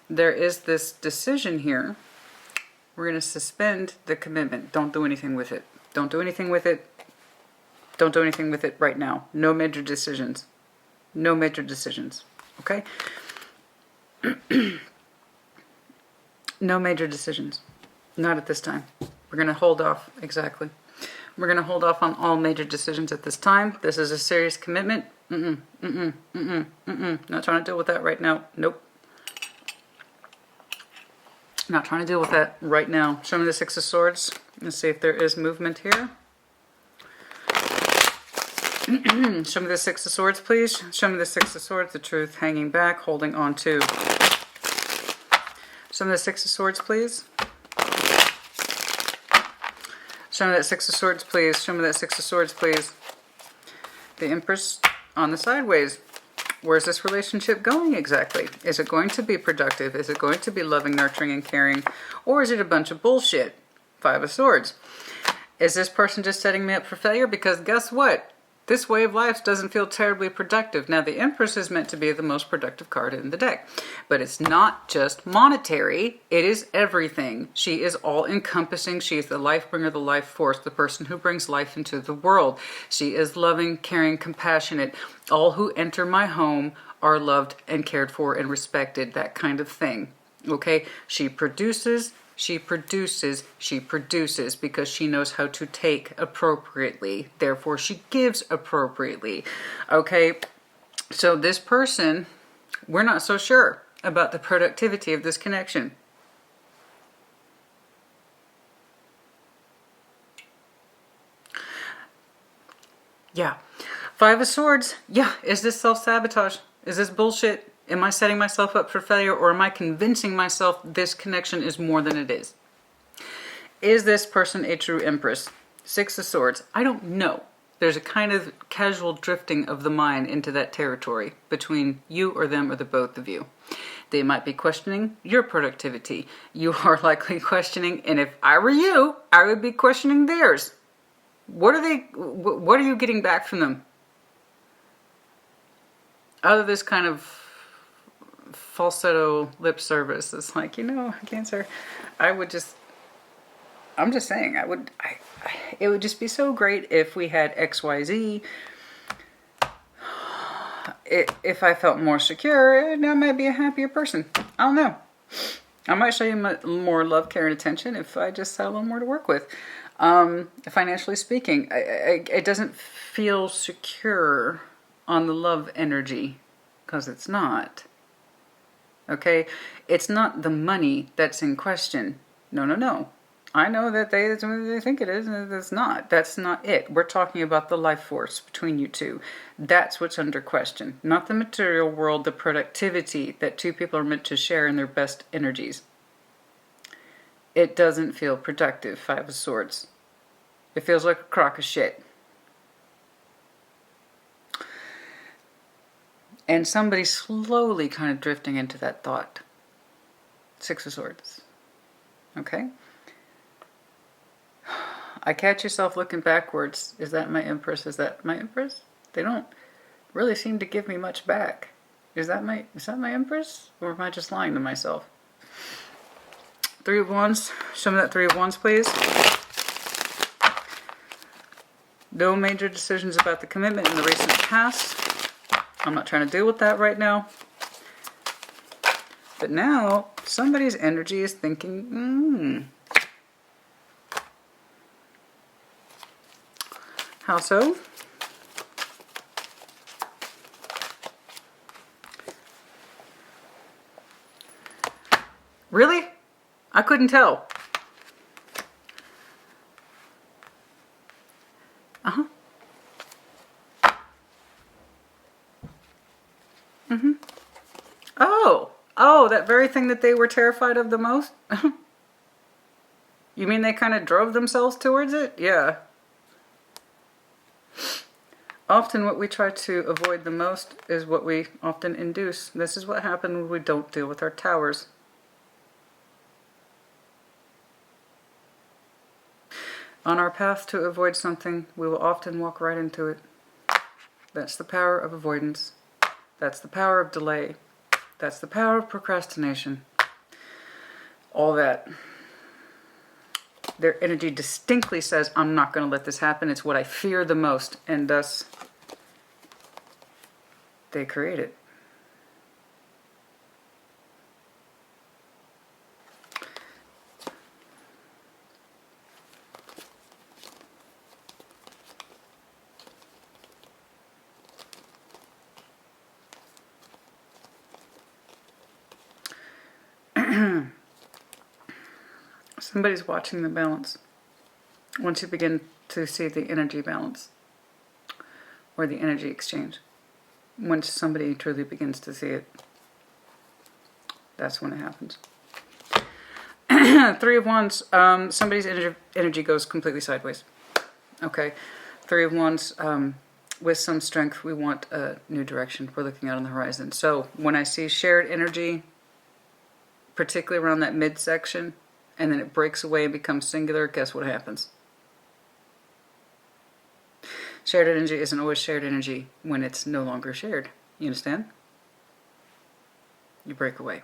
There is this decision here. We're going to suspend the commitment. Don't do anything with it. Don't do anything with it. Don't do anything with it right now. No major decisions. No major decisions. Okay? No major decisions. Not at this time. We're going to hold off. Exactly. We're going to hold off on all major decisions at this time. This is a serious commitment. Not trying to deal with that right now. Nope. Not trying to deal with that right now. Show me the Six of Swords. Let's see if there is movement here. Show me the Six of Swords, please. Show me the Six of Swords, the truth, hanging back, holding on to. Show me the Six of Swords, please. Show me that Six of Swords, please. Show me that Six of Swords, please. The Empress on the sideways. Where's this relationship going exactly? Is it going to be productive? Is it going to be loving, nurturing, and caring? Or is it a bunch of bullshit? Five of Swords. Is this person just setting me up for failure? Because guess what? This way of life doesn't feel terribly productive. Now, the Empress is meant to be the most productive card in the deck. But it's not just monetary. It is everything. She is all-encompassing. She is the life bringer, the life force, the person who brings life into the world. She is loving, caring, compassionate. All who enter my home are loved and cared for and respected. That kind of thing. Okay? She produces because she knows how to take appropriately. Therefore, she gives appropriately. Okay, so this person, we're not so sure about the productivity of this connection. Yeah. Five of Swords. Yeah, is this self-sabotage? Is this bullshit? Am I setting myself up for failure, or am I convincing myself this connection is more than it is? Is this person a true Empress? Six of Swords. I don't know. There's a kind of casual drifting of the mind into that territory between you or them or the both of you. They might be questioning your productivity. You are likely questioning, and if I were you, I would be questioning theirs. What are you getting back from them? Out of this kind of falsetto lip service, it's like, Cancer, I'm just saying, it would just be so great if we had XYZ. If I felt more secure, I might be a happier person. I don't know. I might show you more love, care, and attention if I just had a little more to work with. Financially speaking, it doesn't feel secure on the love energy, because it's not. Okay? It's not the money that's in question. No. I know that they think it is, and it's not. That's not it. We're talking about the life force between you two. That's what's under question. Not the material world, the productivity that two people are meant to share in their best energies. It doesn't feel productive, Five of Swords. It feels like a crock of shit. And somebody's slowly kind of drifting into that thought. Six of Swords. Okay? I catch yourself looking backwards. Is that my Empress? Is that my Empress? They don't really seem to give me much back. Is that my Empress? Or am I just lying to myself? Three of Wands. Show me that Three of Wands, please. No major decisions about the commitment in the recent past. I'm not trying to deal with that right now. But now, somebody's energy is thinking, How so? Really? I couldn't tell. Oh, that very thing that they were terrified of the most? You mean they kind of drove themselves towards it? Yeah. Often what we try to avoid the most is what we often induce. This is what happens when we don't deal with our towers. On our path to avoid something, we will often walk right into it. That's the power of avoidance. That's the power of delay. That's the power of procrastination. All that. Their energy distinctly says, I'm not going to let this happen. It's what I fear the most. And thus, they create it. Somebody's watching the balance. Once you begin to see the energy balance or the energy exchange, once somebody truly begins to see it, that's when it happens. Three of Wands, somebody's energy goes completely sideways. Okay, Three of Wands, with some strength, we want a new direction. We're looking out on the horizon. So when I see shared energy, particularly around that midsection, and then it breaks away and becomes singular, guess what happens? Shared energy isn't always shared energy when it's no longer shared. You understand? You break away.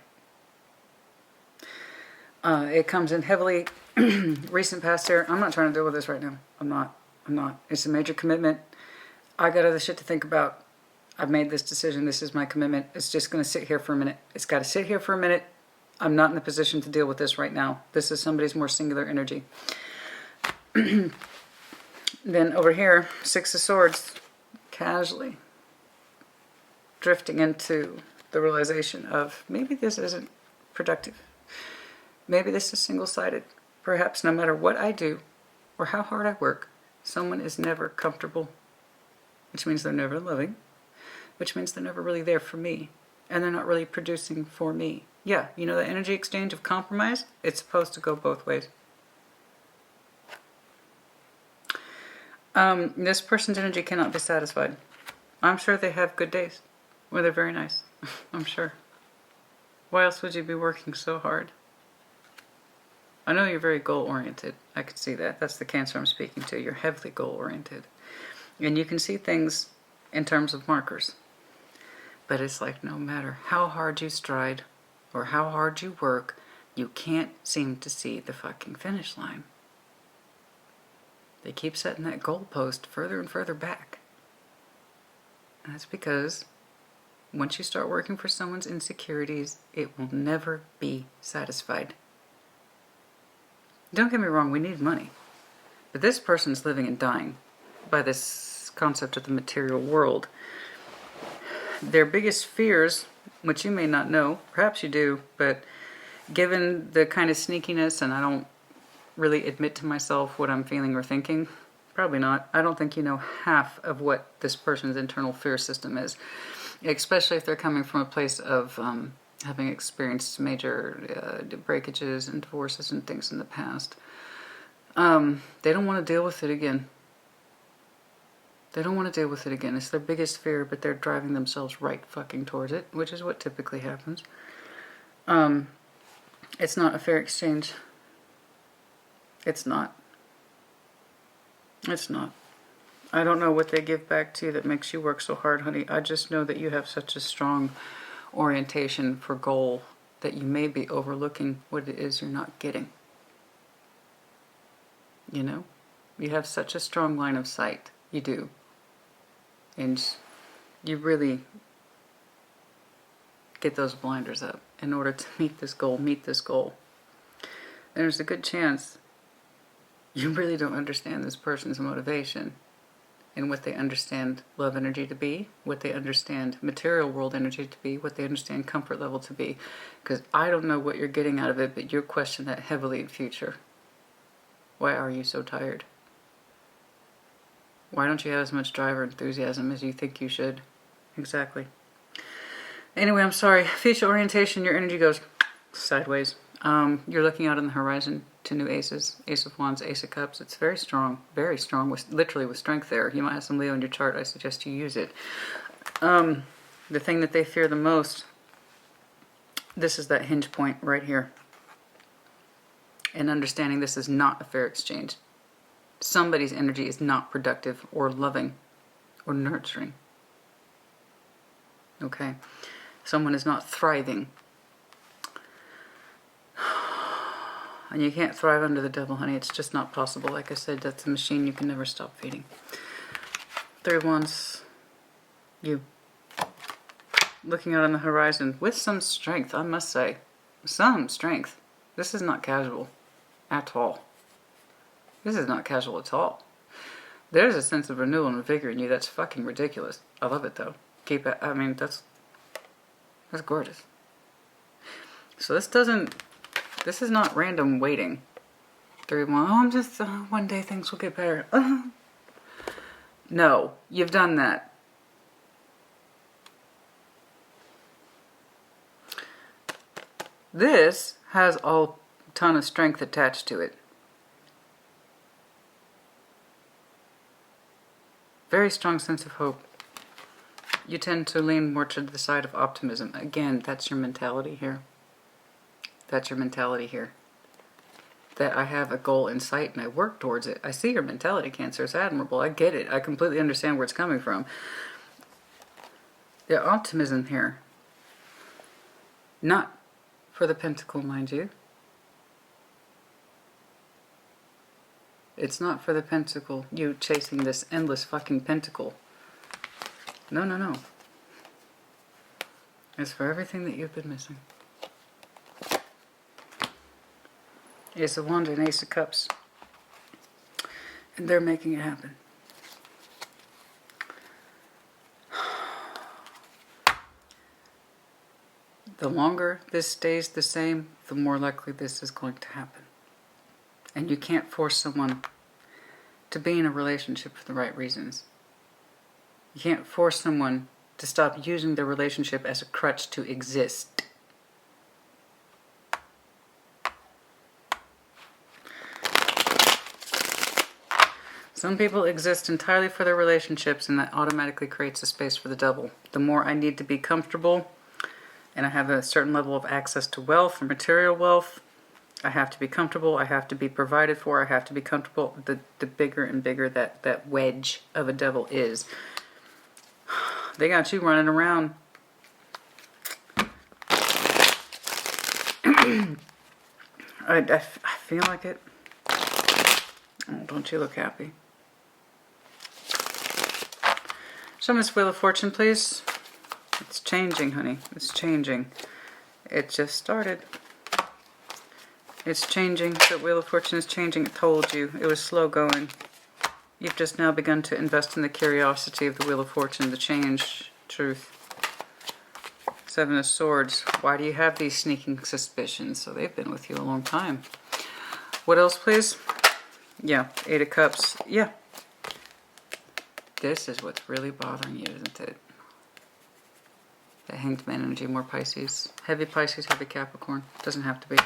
It comes in heavily recent past here. I'm not trying to deal with this right now. I'm not. It's a major commitment. I got other shit to think about. I've made this decision. This is my commitment. It's just going to sit here for a minute. It's got to sit here for a minute. I'm not in the position to deal with this right now. This is somebody's more singular energy. Then over here, Six of Swords, casually drifting into the realization of maybe this isn't productive. Maybe this is single-sided. Perhaps no matter what I do or how hard I work, someone is never comfortable, which means they're never loving, which means they're never really there for me, and they're not really producing for me. Yeah, you know the energy exchange of compromise? It's supposed to go both ways. This person's energy cannot be satisfied. I'm sure they have good days where they're very nice. I'm sure. Why else would you be working so hard? I know you're very goal-oriented. I can see that. That's the Cancer I'm speaking to. You're heavily goal-oriented. And you can see things in terms of markers. But it's like no matter how hard you stride or how hard you work, you can't seem to see the fucking finish line. They keep setting that goalpost further and further back. And that's because once you start working for someone's insecurities, it will never be satisfied. Don't get me wrong, we need money. But this person's living and dying by this concept of the material world. Their biggest fears, which you may not know, perhaps you do, but given the kind of sneakiness, and I don't really admit to myself what I'm feeling or thinking, probably not. I don't think you know half of what this person's internal fear system is, especially if they're coming from a place of having experienced major breakages and divorces and things in the past. They don't want to deal with it again. They don't want to deal with it again. It's their biggest fear, but they're driving themselves right fucking towards it, which is what typically happens. It's not a fair exchange. It's not. It's not. I don't know what they give back to you that makes you work so hard, honey. I just know that you have such a strong orientation for goal that you may be overlooking what it is you're not getting. You know? You have such a strong line of sight. You do. And you really get those blinders up in order to meet this goal, There's a good chance you really don't understand this person's motivation and what they understand love energy to be, what they understand material world energy to be, what they understand comfort level to be. Because I don't know what you're getting out of it, but you'll question that heavily in future. Why are you so tired? Why don't you have as much drive or enthusiasm as you think you should? Exactly. Anyway, I'm sorry. Future orientation, your energy goes sideways. You're looking out on the horizon to new aces. Ace of Wands, Ace of Cups. It's very strong, with literally with strength there. You might have some Leo in your chart. I suggest you use it. The thing that they fear the most, this is that hinge point right here. And understanding this is not a fair exchange. Somebody's energy is not productive or loving or nurturing. Okay? Someone is not thriving. And you can't thrive under the devil, honey. It's just not possible. Like I said, that's a machine you can never stop feeding. 3 of Wands. You. Looking out on the horizon with some strength, I must say. Some strength. This is not casual at all. This is not casual at all. There's a sense of renewal and vigor in you that's fucking ridiculous. I love it though. Keep it. I mean, that's gorgeous. So this is not random waiting. 3 of Wands. Oh, I'm just, one day things will get better. No, you've done that. This has a ton of strength attached to it. Very strong sense of hope. You tend to lean more to the side of optimism. Again, that's your mentality here. That's your mentality here. That I have a goal in sight and I work towards it. I see your mentality, Cancer. It's admirable. I get it. I completely understand where it's coming from. The optimism here. Not for the pentacle, mind you. It's not for the pentacle, you chasing this endless fucking pentacle. No, no, no. It's for everything that you've been missing. Ace of Wands and Ace of Cups. And they're making it happen. The longer this stays the same, the more likely this is going to happen. And you can't force someone to be in a relationship for the right reasons. You can't force someone to stop using their relationship as a crutch to exist. Some people exist entirely for their relationships, and that automatically creates a space for the devil. The more I need to be comfortable, and I have a certain level of access to wealth or material wealth, I have to be comfortable, I have to be provided for, I have to be comfortable. The bigger and bigger that wedge of a devil is. They got you running around. I feel like it. Oh, don't you look happy? Show me this Wheel of Fortune, please. It's changing, honey. It's changing. It just started. It's changing. The Wheel of Fortune is changing. It told you. It was slow going. You've just now begun to invest in the curiosity of the Wheel of Fortune, the change, truth. Seven of Swords. Why do you have these sneaking suspicions? So they've been with you a long time. What else, please? Yeah, Eight of Cups. Yeah. This is what's really bothering you, isn't it? The Hanged Man energy, more Pisces. Heavy Pisces, heavy Capricorn. Doesn't have to be.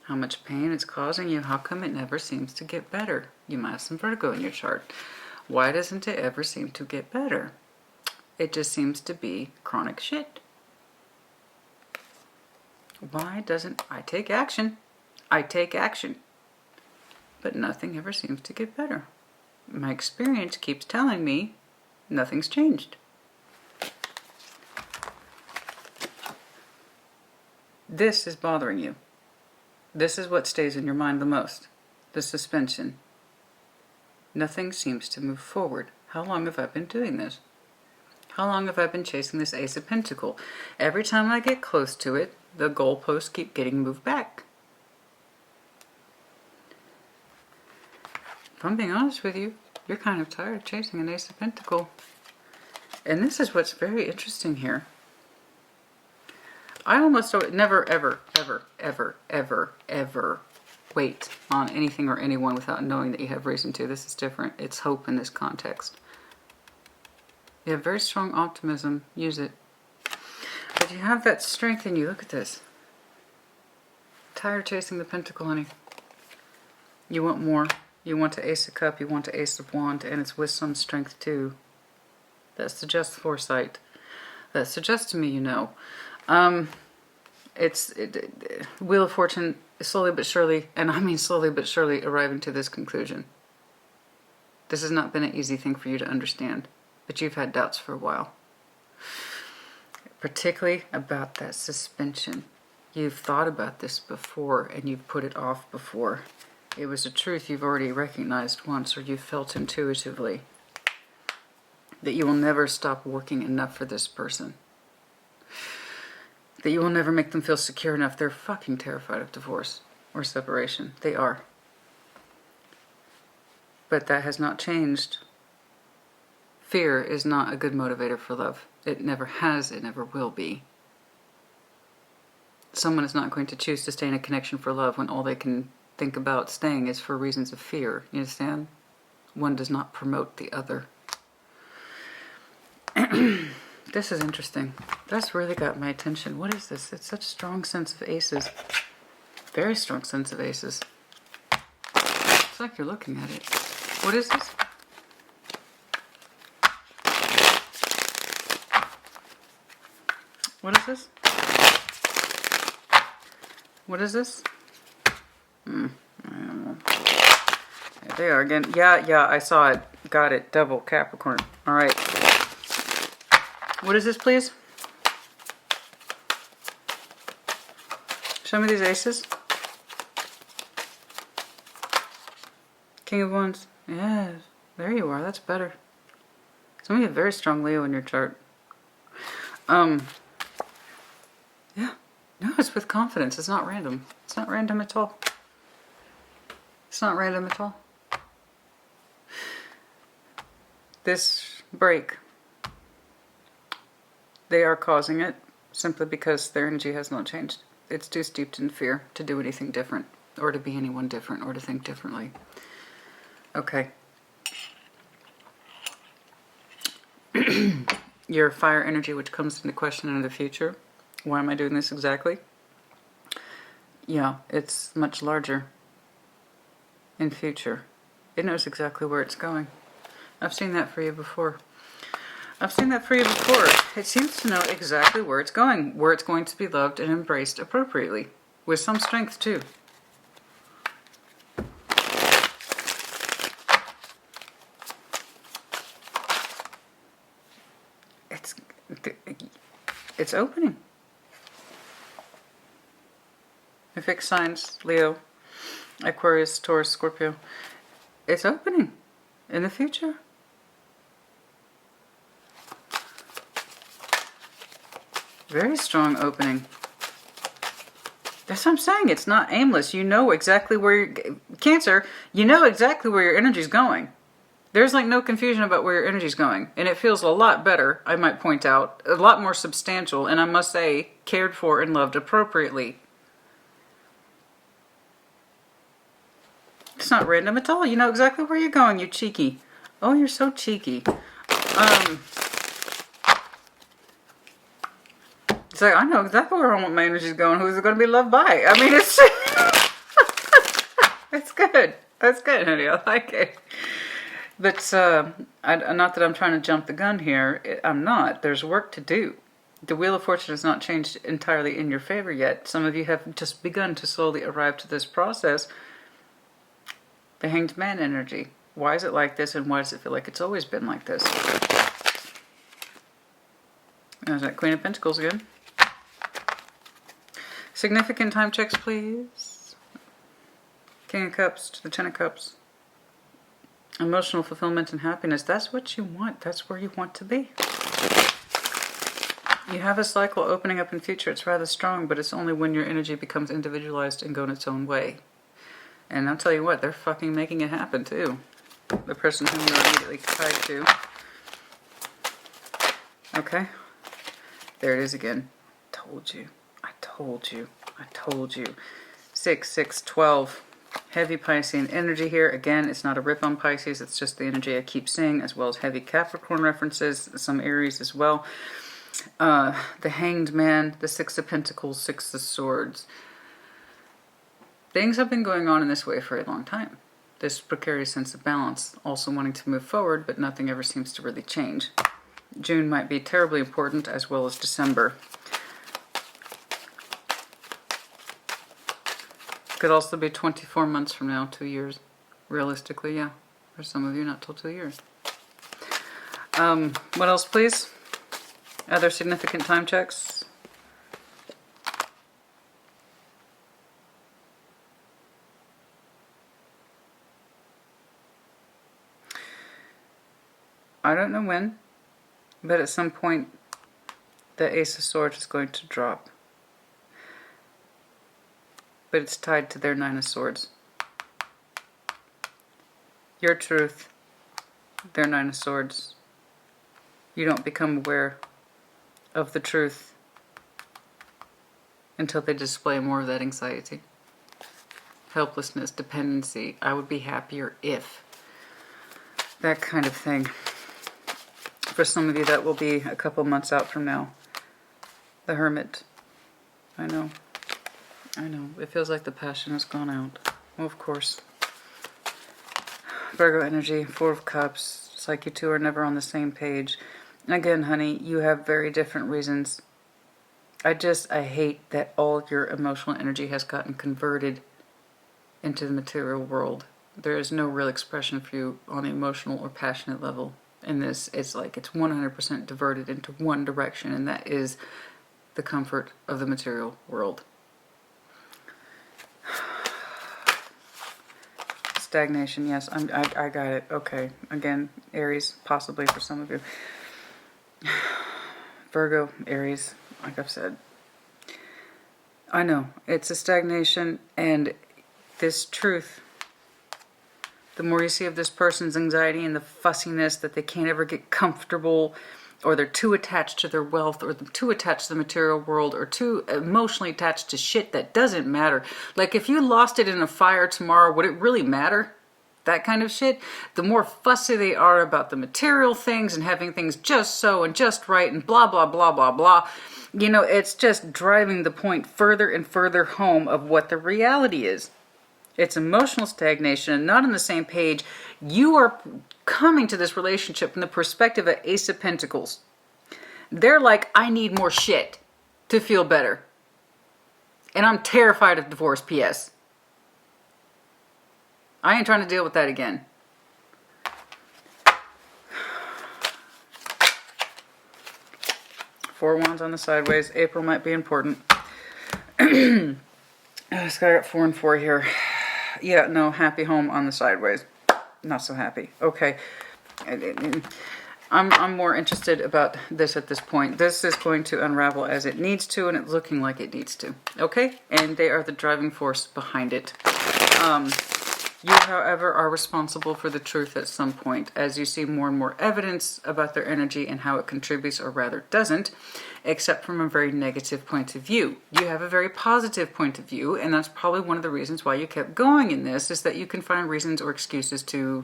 How much pain it's causing you. How come it never seems to get better? You might have some Virgo in your chart. Why doesn't it ever seem to get better? It just seems to be chronic shit. Why doesn't I take action? I take action. But nothing ever seems to get better. My experience keeps telling me nothing's changed. This is bothering you. This is what stays in your mind the most. The suspension. Nothing seems to move forward. How long have I been doing this? How long have I been chasing this Ace of Pentacles? Every time I get close to it, the goalposts keep getting moved back. If I'm being honest with you, you're kind of tired of chasing an Ace of Pentacles. And this is what's very interesting here. I almost never, ever, ever, ever, ever, ever wait on anything or anyone without knowing that you have reason to. This is different. It's hope in this context. You have very strong optimism. Use it. But you have that strength in you. Look at this. Tired of chasing the pentacle, honey. You want more. You want to Ace of Cup. You want to Ace of Wand. And it's with some strength, too. That suggests foresight. That suggests to me you know. Wheel of Fortune slowly but surely, and I mean slowly but surely, arriving to this conclusion. This has not been an easy thing for you to understand, but you've had doubts for a while. Particularly about that suspension. You've thought about this before, and you've put it off before. It was a truth you've already recognized once, or you felt intuitively that you will never stop working enough for this person. That you will never make them feel secure enough. They're fucking terrified of divorce or separation. They are. But that has not changed. Fear is not a good motivator for love. It never has, it never will be. Someone is not going to choose to stay in a connection for love when all they can think about staying is for reasons of fear. You understand? One does not promote the other. This is interesting. That's really got my attention. What is this? It's such a strong sense of aces. Very strong sense of aces. It's like you're looking at it. What is this? What is this? What is this? I don't know. There they are again. Yeah, I saw it. Got it. Devil, Capricorn. All right. What is this, please? Show me these aces. King of Wands. Yes, there you are. That's better. Some of you have very strong Leo in your chart. Yeah. No, it's with confidence. It's not random. It's not random at all. It's not random at all. This break, they are causing it simply because their energy has not changed. It's too steeped in fear to do anything different, or to be anyone different, or to think differently. Okay. Your fire energy, which comes into question in the future. Why am I doing this exactly? Yeah, it's much larger in future. It knows exactly where it's going. I've seen that for you before. I've seen that for you before. It seems to know exactly where it's going to be loved and embraced appropriately. With some strength, too. It's opening. The fixed signs, Leo, Aquarius, Taurus, Scorpio. It's opening in the future. Very strong opening. That's what I'm saying. It's not aimless. You know exactly where you're... Cancer, you know exactly where your energy's going. There's like no confusion about where your energy's going. And it feels a lot better, I might point out. A lot more substantial. And I must say, cared for and loved appropriately. It's not random at all. You know exactly where you're going, you cheeky. Oh, you're so cheeky. It's like, I know exactly where I want my energy going. Who's it going to be loved by? I mean, it's... it's good. That's good, honey. I like it. But, not that I'm trying to jump the gun here. I'm not. There's work to do. The Wheel of Fortune has not changed entirely in your favor yet. Some of you have just begun to slowly arrive to this process. The Hanged Man energy. Why is it like this, and why does it feel like it's always been like this? There's that Queen of Pentacles again. Significant time checks, please. King of Cups to the Ten of Cups. Emotional fulfillment and happiness. That's what you want. That's where you want to be. You have a cycle opening up in future. It's rather strong, but it's only when your energy becomes individualized and going its own way. And I'll tell you what, they're fucking making it happen too. The person whom you're immediately tied to. Okay. There it is again. Told you. I told you. I told you. 6, 6, 12. Heavy Piscean energy here. Again, it's not a rip on Pisces. It's just the energy I keep seeing, as well as heavy Capricorn references. Some Aries as well. The Hanged Man. The 6 of Pentacles. 6 of Swords. Things have been going on in this way for a long time. This precarious sense of balance. Also wanting to move forward, but nothing ever seems to really change. June might be terribly important, as well as December. Could also be 24 months from now, 2 years. Realistically, yeah. For some of you, not till 2 years. What else, please? Other significant time checks? I don't know when, but at some point the Ace of Swords is going to drop. But it's tied to their 9 of Swords. Your truth, their 9 of Swords. You don't become aware of the truth until they display more of that anxiety. Helplessness, dependency. I would be happier if. That kind of thing. For some of you, that will be a couple months out from now. The Hermit. I know. I know. It feels like the passion has gone out. Well, of course. Virgo energy, 4 of Cups. It's like you two are never on the same page. And again, honey, you have very different reasons. I hate that all your emotional energy has gotten converted into the material world. There is no real expression for you on the emotional or passionate level. In this, it's like it's 100% diverted into one direction, and that is the comfort of the material world. Stagnation, yes, I got it. Okay, again, Aries, possibly for some of you. Virgo, Aries, like I've said. I know, it's a stagnation, and this truth, the more you see of this person's anxiety and the fussiness that they can't ever get comfortable, or they're too attached to their wealth, or they're too attached to the material world, or too emotionally attached to shit that doesn't matter. Like, if you lost it in a fire tomorrow, would it really matter? That kind of shit. The more fussy they are about the material things and having things just so and just right and blah, blah, blah, blah, blah. You know, it's just driving the point further and further home of what the reality is. It's emotional stagnation and not on the same page. You are coming to this relationship from the perspective of Ace of Pentacles. They're like, I need more shit to feel better. And I'm terrified of divorce, P.S. I ain't trying to deal with that again. Four Wands on the sideways. April might be important. This guy got 4 and 4 here. Yeah, no, happy home on the sideways. Not so happy. Okay. I'm more interested about this at this point. This is going to unravel as it needs to, and it's looking like it needs to. Okay? And they are the driving force behind it. You, however, are responsible for the truth at some point as you see more and more evidence about their energy and how it contributes or rather doesn't, except from a very negative point of view. You have a very positive point of view, and that's probably one of the reasons why you kept going in this, is that you can find reasons or excuses to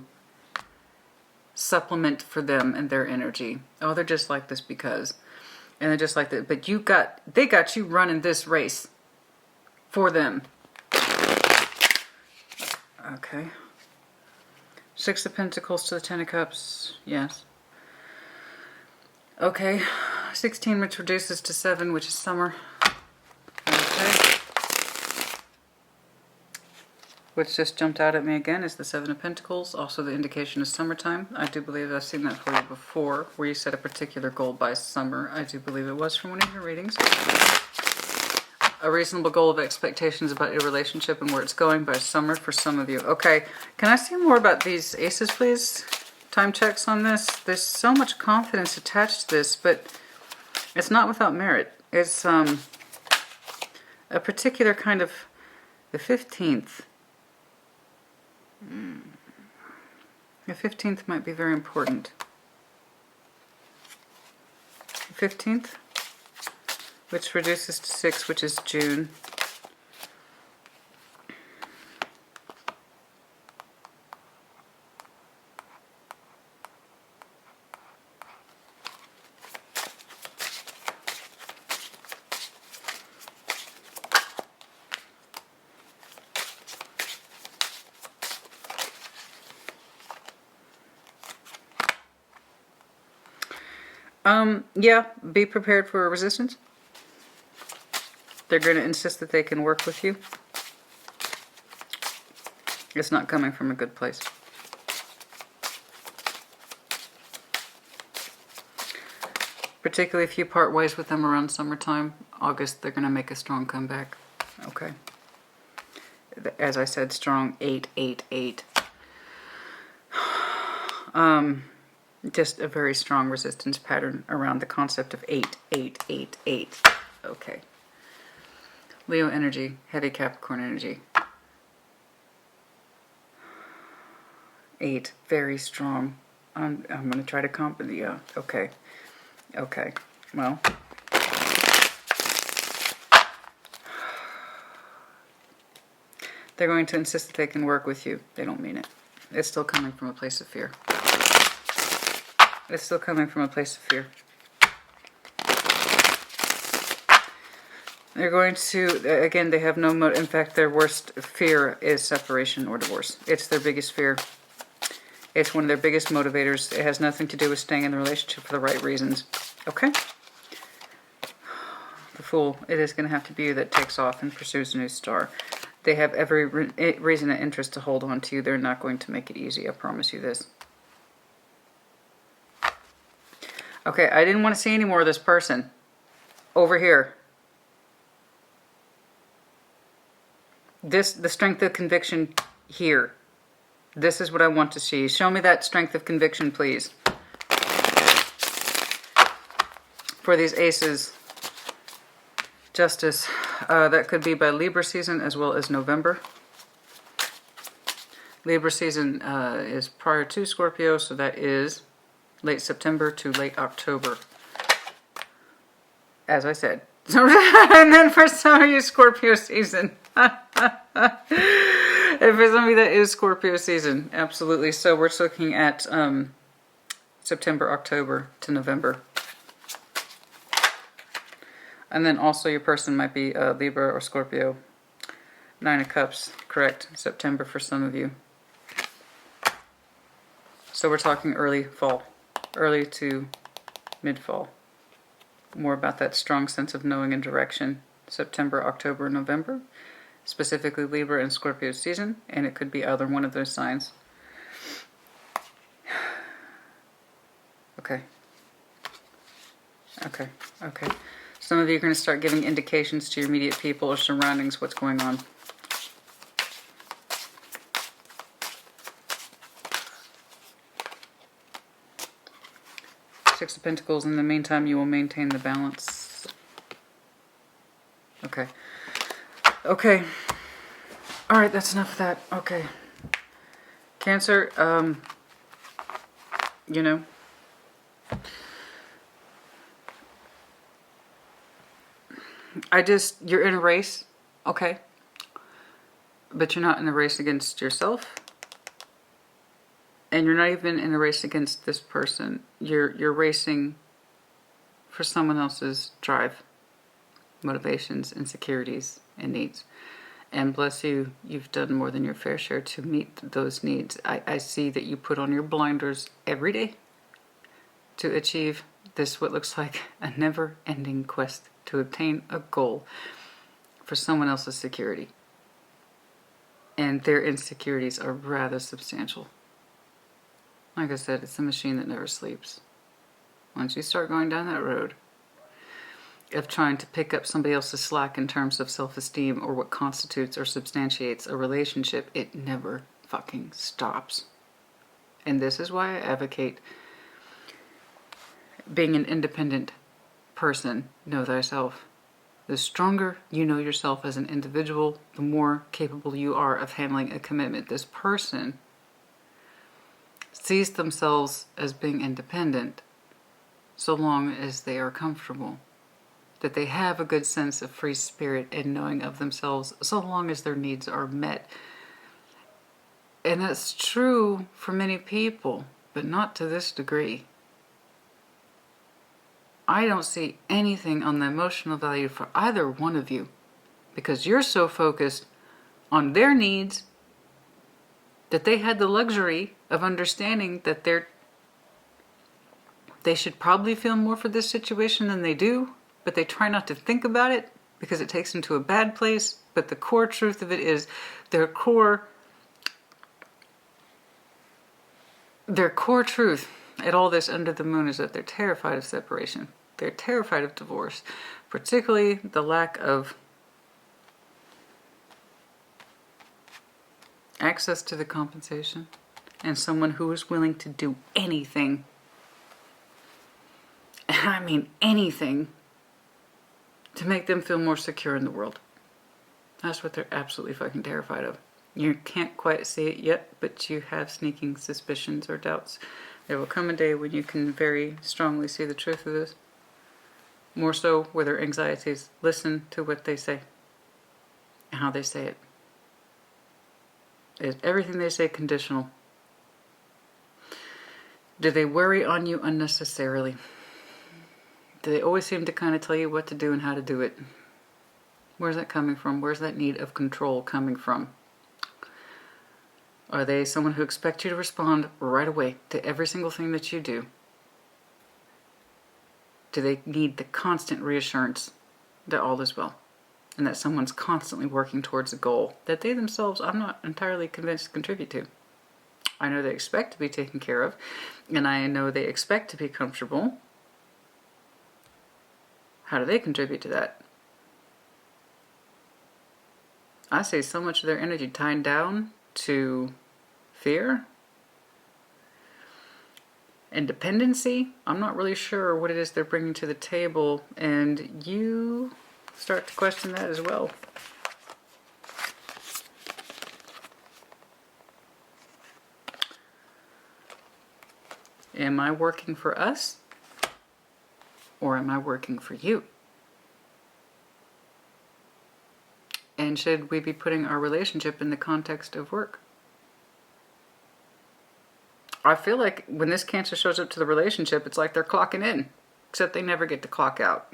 supplement for them and their energy. Oh, they're just like this because, and they're just like that. But they got you running this race for them. Okay. 6 of Pentacles to the 10 of Cups. Yes. Okay. 16, which reduces to 7, which is summer. Okay. Which just jumped out at me again is the 7 of Pentacles. Also the indication of summertime. I do believe I've seen that for you before, where you set a particular goal by summer. I do believe it was from one of your readings. A reasonable goal of expectations about your relationship and where it's going by summer for some of you. Okay, can I see more about these aces, please? Time checks on this. There's so much confidence attached to this, but it's not without merit. It's a particular kind of, the 15th. The 15th might be very important. The 15th? Which reduces to 6, which is June. Yeah, be prepared for a resistance. They're going to insist that they can work with you. It's not coming from a good place. Particularly if you part ways with them around summertime, August, they're going to make a strong comeback. Okay. As I said, strong 8, 8, 8. Just a very strong resistance pattern around the concept of 8, 8, 8, 8. Okay. Leo energy, heavy Capricorn energy. 8, very strong. I'm going to try to compensate. Yeah, okay. Okay, well. They're going to insist that they can work with you. They don't mean it. It's still coming from a place of fear. It's still coming from a place of fear. They're going to, again, they have no motive. In fact, their worst fear is separation or divorce. It's their biggest fear. It's one of their biggest motivators. It has nothing to do with staying in the relationship for the right reasons. Okay? The Fool. It is going to have to be you that takes off and pursues a new star. They have every reason and interest to hold on to you. They're not going to make it easy. I promise you this. Okay, I didn't want to see any more of this person. Over here. The strength of conviction here. This is what I want to see. Show me that strength of conviction, please. For these aces. Justice. That could be by Libra season as well as November. Libra season is prior to Scorpio, so that is late September to late October. As I said. And then for some of you, Scorpio season. And for some of you, that is Scorpio season. Absolutely. So we're looking at September, October to November. And then also your person might be Libra or Scorpio. 9 of Cups. correct. September for some of you. So we're talking early fall, early to mid-fall. More about that strong sense of knowing and direction. September, October, November. Specifically Libra and Scorpio season. And it could be either one of those signs. Okay. Okay. Okay. Some of you are going to start giving indications to your immediate people or surroundings what's going on. Six of Pentacles. In the meantime, you will maintain the balance. Okay. Okay. All right, that's enough of that. Okay. Cancer, you know, you're in a race, okay? But you're not in a race against yourself. And you're not even in a race against this person. You're racing for someone else's drive, motivations, insecurities, and needs. And bless you, you've done more than your fair share to meet those needs. I see that you put on your blinders every day to achieve this, what looks like a never-ending quest to obtain a goal for someone else's security. And their insecurities are rather substantial. Like I said, it's a machine that never sleeps. Once you start going down that road of trying to pick up somebody else's slack in terms of self-esteem or what constitutes or substantiates a relationship, it never fucking stops. And this is why I advocate being an independent person. Know thyself. The stronger you know yourself as an individual, the more capable you are of handling a commitment. This person sees themselves as being independent so long as they are comfortable. That they have a good sense of free spirit and knowing of themselves so long as their needs are met. And that's true for many people, but not to this degree. I don't see anything on the emotional value for either one of you because you're so focused on their needs that they had the luxury of understanding that they should probably feel more for this situation than they do, but they try not to think about it because it takes them to a bad place. But the core truth of it is their core truth at all this under the moon is that they're terrified of separation. They're terrified of divorce, particularly the lack of access to the compensation and someone who is willing to do anything, and I mean anything, to make them feel more secure in the world. That's what they're absolutely fucking terrified of. You can't quite see it yet, but you have sneaking suspicions or doubts. There will come a day when you can very strongly see the truth of this. More so where their anxieties. Listen to what they say and how they say it. Is everything they say conditional? Do they worry on you unnecessarily? Do they always seem to kind of tell you what to do and how to do it? Where's that coming from? Where's that need of control coming from? Are they someone who expects you to respond right away to every single thing that you do? Do they need the constant reassurance that all is well? And that someone's constantly working towards a goal that they themselves, I'm not entirely convinced, contribute to. I know they expect to be taken care of, and I know they expect to be comfortable. How do they contribute to that? I see so much of their energy tied down to fear and dependency. I'm not really sure what it is they're bringing to the table, and you start to question that as well. Am I working for us? Or am I working for you? And should we be putting our relationship in the context of work? I feel like when this Cancer shows up to the relationship, it's like they're clocking in, except they never get to clock out.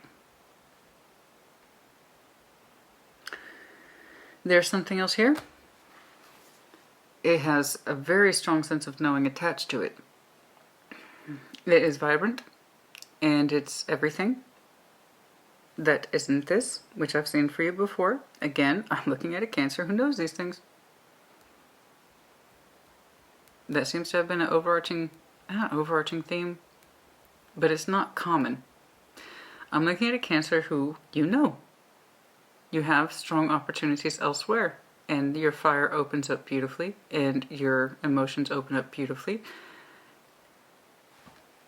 There's something else here. it has a very strong sense of knowing attached to it. It is vibrant, and it's everything that isn't this, which I've seen for you before. Again, I'm looking at a Cancer who knows these things. That seems to have been an overarching theme, but it's not common. I'm looking at a Cancer who, you know, you have strong opportunities elsewhere, and your fire opens up beautifully, and your emotions open up beautifully.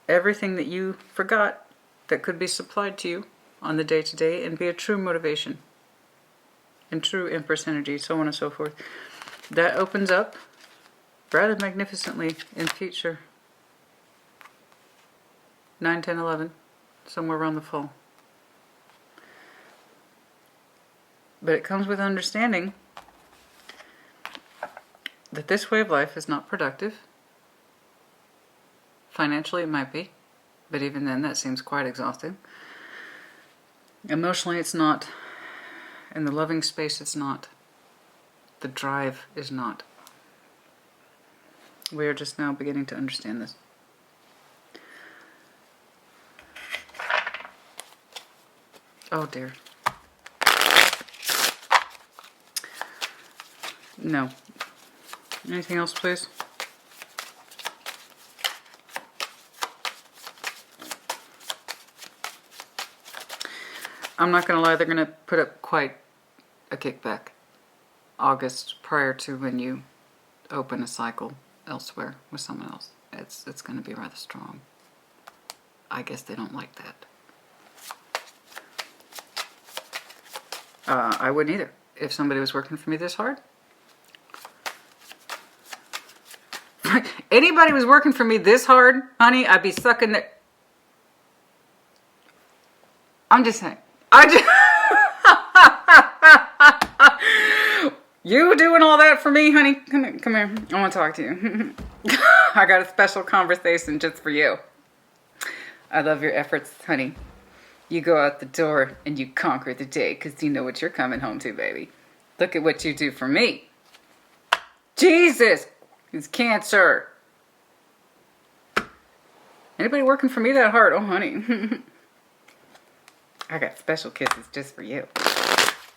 Everything that you forgot that could be supplied to you on the day-to-day and be a true motivation and true Empress energy, so on and so forth. That opens up rather magnificently in future. 9, 10, 11, somewhere around the fall. But it comes with understanding that this way of life is not productive. Financially it might be, but even then that seems quite exhausting. Emotionally it's not. In the loving space it's not. The drive is not. We are just now beginning to understand this. Oh dear. No. Anything else, please? I'm not going to lie, they're going to put up quite a kickback. August, prior to when you open a cycle elsewhere with someone else. It's going to be rather strong. I guess they don't like that. I wouldn't either. If somebody was working for me this hard. Anybody was working for me this hard, honey, I'd be sucking their... I'm just saying. You doing all that for me, honey? Come here. I want to talk to you. I got a special conversation just for you. I love your efforts, honey. You go out the door and you conquer the day because you know what you're coming home to, baby. Look at what you do for me. Jesus! It's Cancer. Anybody working for me that hard? Oh, honey. I got special kisses just for you.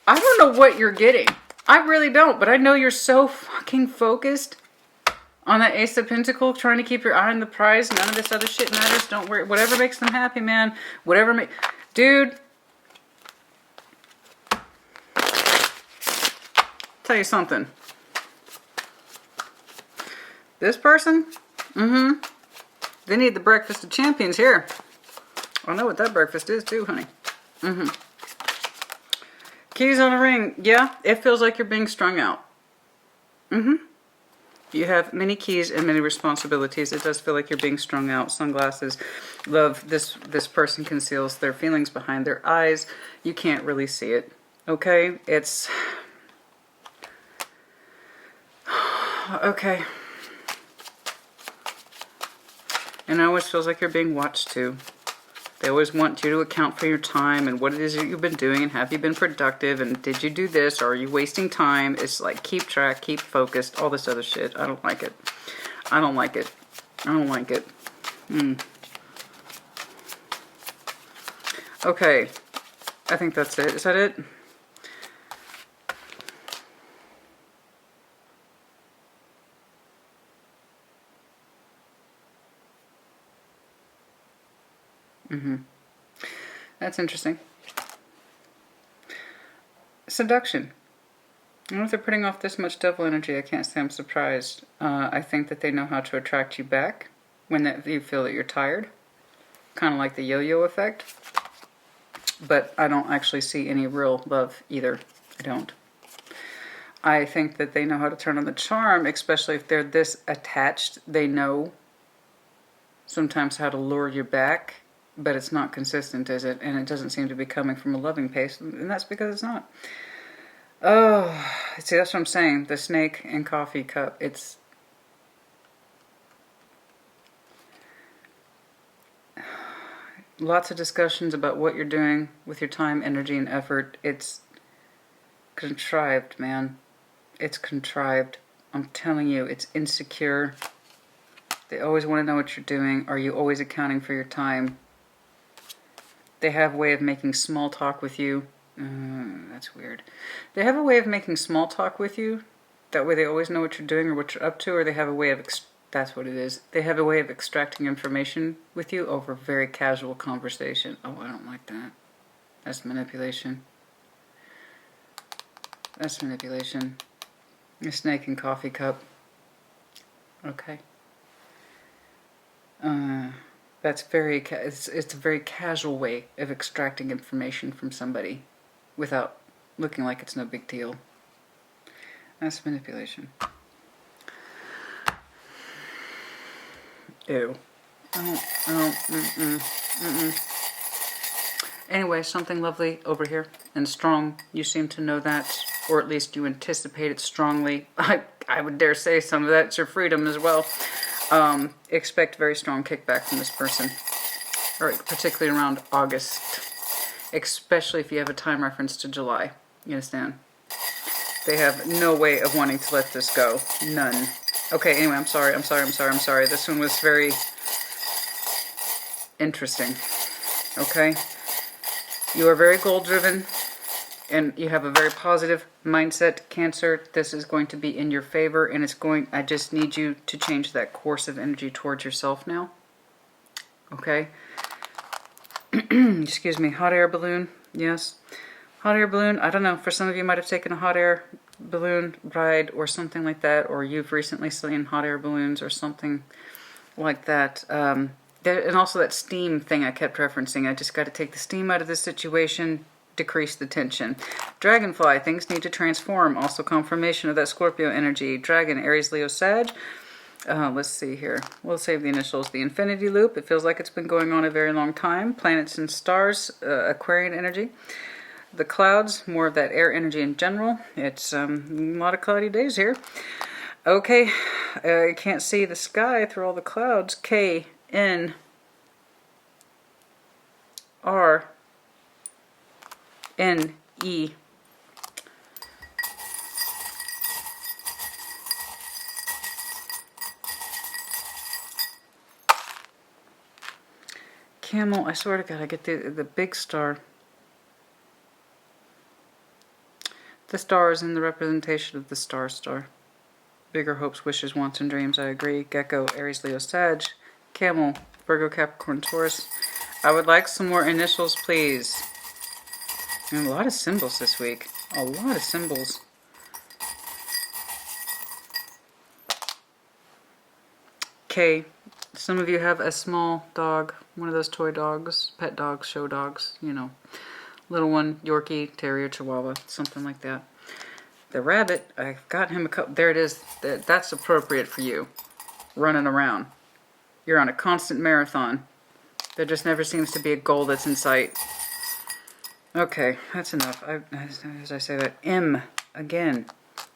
I don't know what you're getting. I really don't, but I know you're so fucking focused on that Ace of Pentacles, trying to keep your eye on the prize. None of this other shit matters. Don't worry. Whatever makes them happy, man. Whatever makes... Dude. Tell you something. This person? They need the breakfast of champions here. I know what that breakfast is too, honey. Keys on a ring. Yeah, it feels like you're being strung out. You have many keys and many responsibilities. It does feel like you're being strung out. Sunglasses. Love. This person conceals their feelings behind their eyes. You can't really see it. Okay? It's... Okay. And it always feels like you're being watched too. They always want you to account for your time and what it is that you've been doing and have you been productive and did you do this or are you wasting time? It's like keep track, keep focused, all this other shit. I don't like it. I don't like it. I don't like it. Okay. I think that's it. Is that it? That's interesting. Seduction. I don't know if they're putting off this much devil energy. I can't say I'm surprised. I think that they know how to attract you back when you feel that you're tired. Kind of like the yo-yo effect. But I don't actually see any real love either. I don't. I think that they know how to turn on the charm, especially if they're this attached. They know sometimes how to lure you back. But it's not consistent, is it? And it doesn't seem to be coming from a loving pace. And that's because it's not. Oh, see, that's what I'm saying. The snake and coffee cup. It's... Lots of discussions about what you're doing with your time, energy, and effort. It's contrived, man. It's contrived. I'm telling you, it's insecure. They always want to know what you're doing. Are you always accounting for your time? They have a way of making small talk with you. That's weird. They have a way of making small talk with you. That way they always know what you're doing or what you're up to, or they have a way of... That's what it is. They have a way of extracting information with you over very casual conversation. Oh, I don't like that. That's manipulation. That's manipulation. A snake and coffee cup. Okay. That's very... It's a very casual way of extracting information from somebody without looking like it's no big deal. That's manipulation. Ew. Anyway, something lovely over here and strong. You seem to know that, or at least you anticipate it strongly. I would dare say some of that's your freedom as well. Expect very strong kickback from this person, or particularly around August, especially if you have a time reference to July. You understand? They have no way of wanting to let this go. None. Okay, anyway, I'm sorry. This one was very interesting. Okay? You are very goal-driven, and you have a very positive mindset, Cancer. This is going to be in your favor, and it's going... I just need you to change that course of energy towards yourself now. Okay? Excuse me. Hot air balloon. Yes. Hot air balloon. I don't know. For some of you might have taken a hot air balloon ride or something like that, or you've recently seen hot air balloons or something like that. And also that steam thing I kept referencing. I just got to take the steam out of this situation, decrease the tension. Dragonfly, things need to transform. Also confirmation of that Scorpio energy. Dragon, Aries, Leo, Sag. Let's see here. We'll save the initials. The infinity loop. It feels like it's been going on a very long time. Planets and stars. Aquarian energy. The clouds, more of that air energy in general. It's a lot of cloudy days here. Okay, I can't see the sky through all the clouds. K, N, R, N, E. Camel, I swear to God, I get the big star. The star is in the representation of the star. Bigger hopes, wishes, wants, and dreams. I agree. Gecko, Aries, Leo, Sag. Camel, Virgo, Capricorn, Taurus. I would like some more initials, please. And a lot of symbols this week. A lot of symbols. K. Some of you have a small dog. One of those toy dogs. Pet dogs, show dogs, you know. Little one, Yorkie, Terrier, Chihuahua, something like that. The rabbit, I've got him a couple. There it is. That's appropriate for you. Running around. You're on a constant marathon. There just never seems to be a goal that's in sight. Okay, that's enough. As I say that, M again.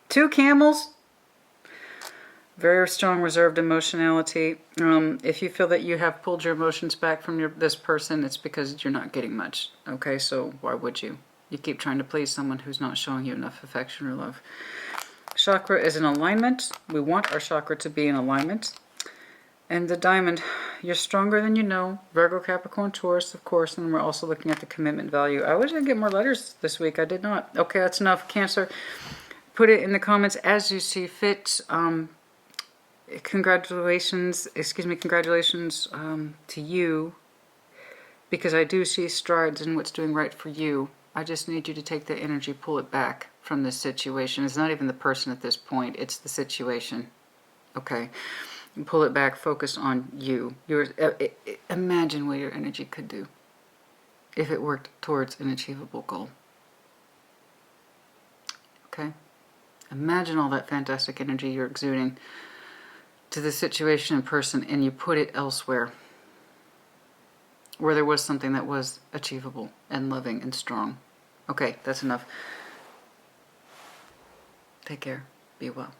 2 camels. Very strong reserved emotionality. If you feel that you have pulled your emotions back from this person, it's because you're not getting much. Okay, so why would you? You keep trying to please someone who's not showing you enough affection or love. Chakra is in alignment. We want our chakra to be in alignment. And the diamond, you're stronger than you know. Virgo, Capricorn, Taurus, of course. And we're also looking at the commitment value. I wish I'd get more letters this week. I did not. Okay, that's enough. Cancer, put it in the comments as you see fit. Congratulations to you, because I do see strides in what's doing right for you. I just need you to take the energy, pull it back from this situation. It's not even the person at this point, it's the situation. Okay, pull it back, focus on you. Imagine what your energy could do if it worked towards an achievable goal. Okay, imagine all that fantastic energy you're exuding to the situation and person, and you put it elsewhere where there was something that was achievable and loving and strong. Okay, that's enough. Take care. Be well.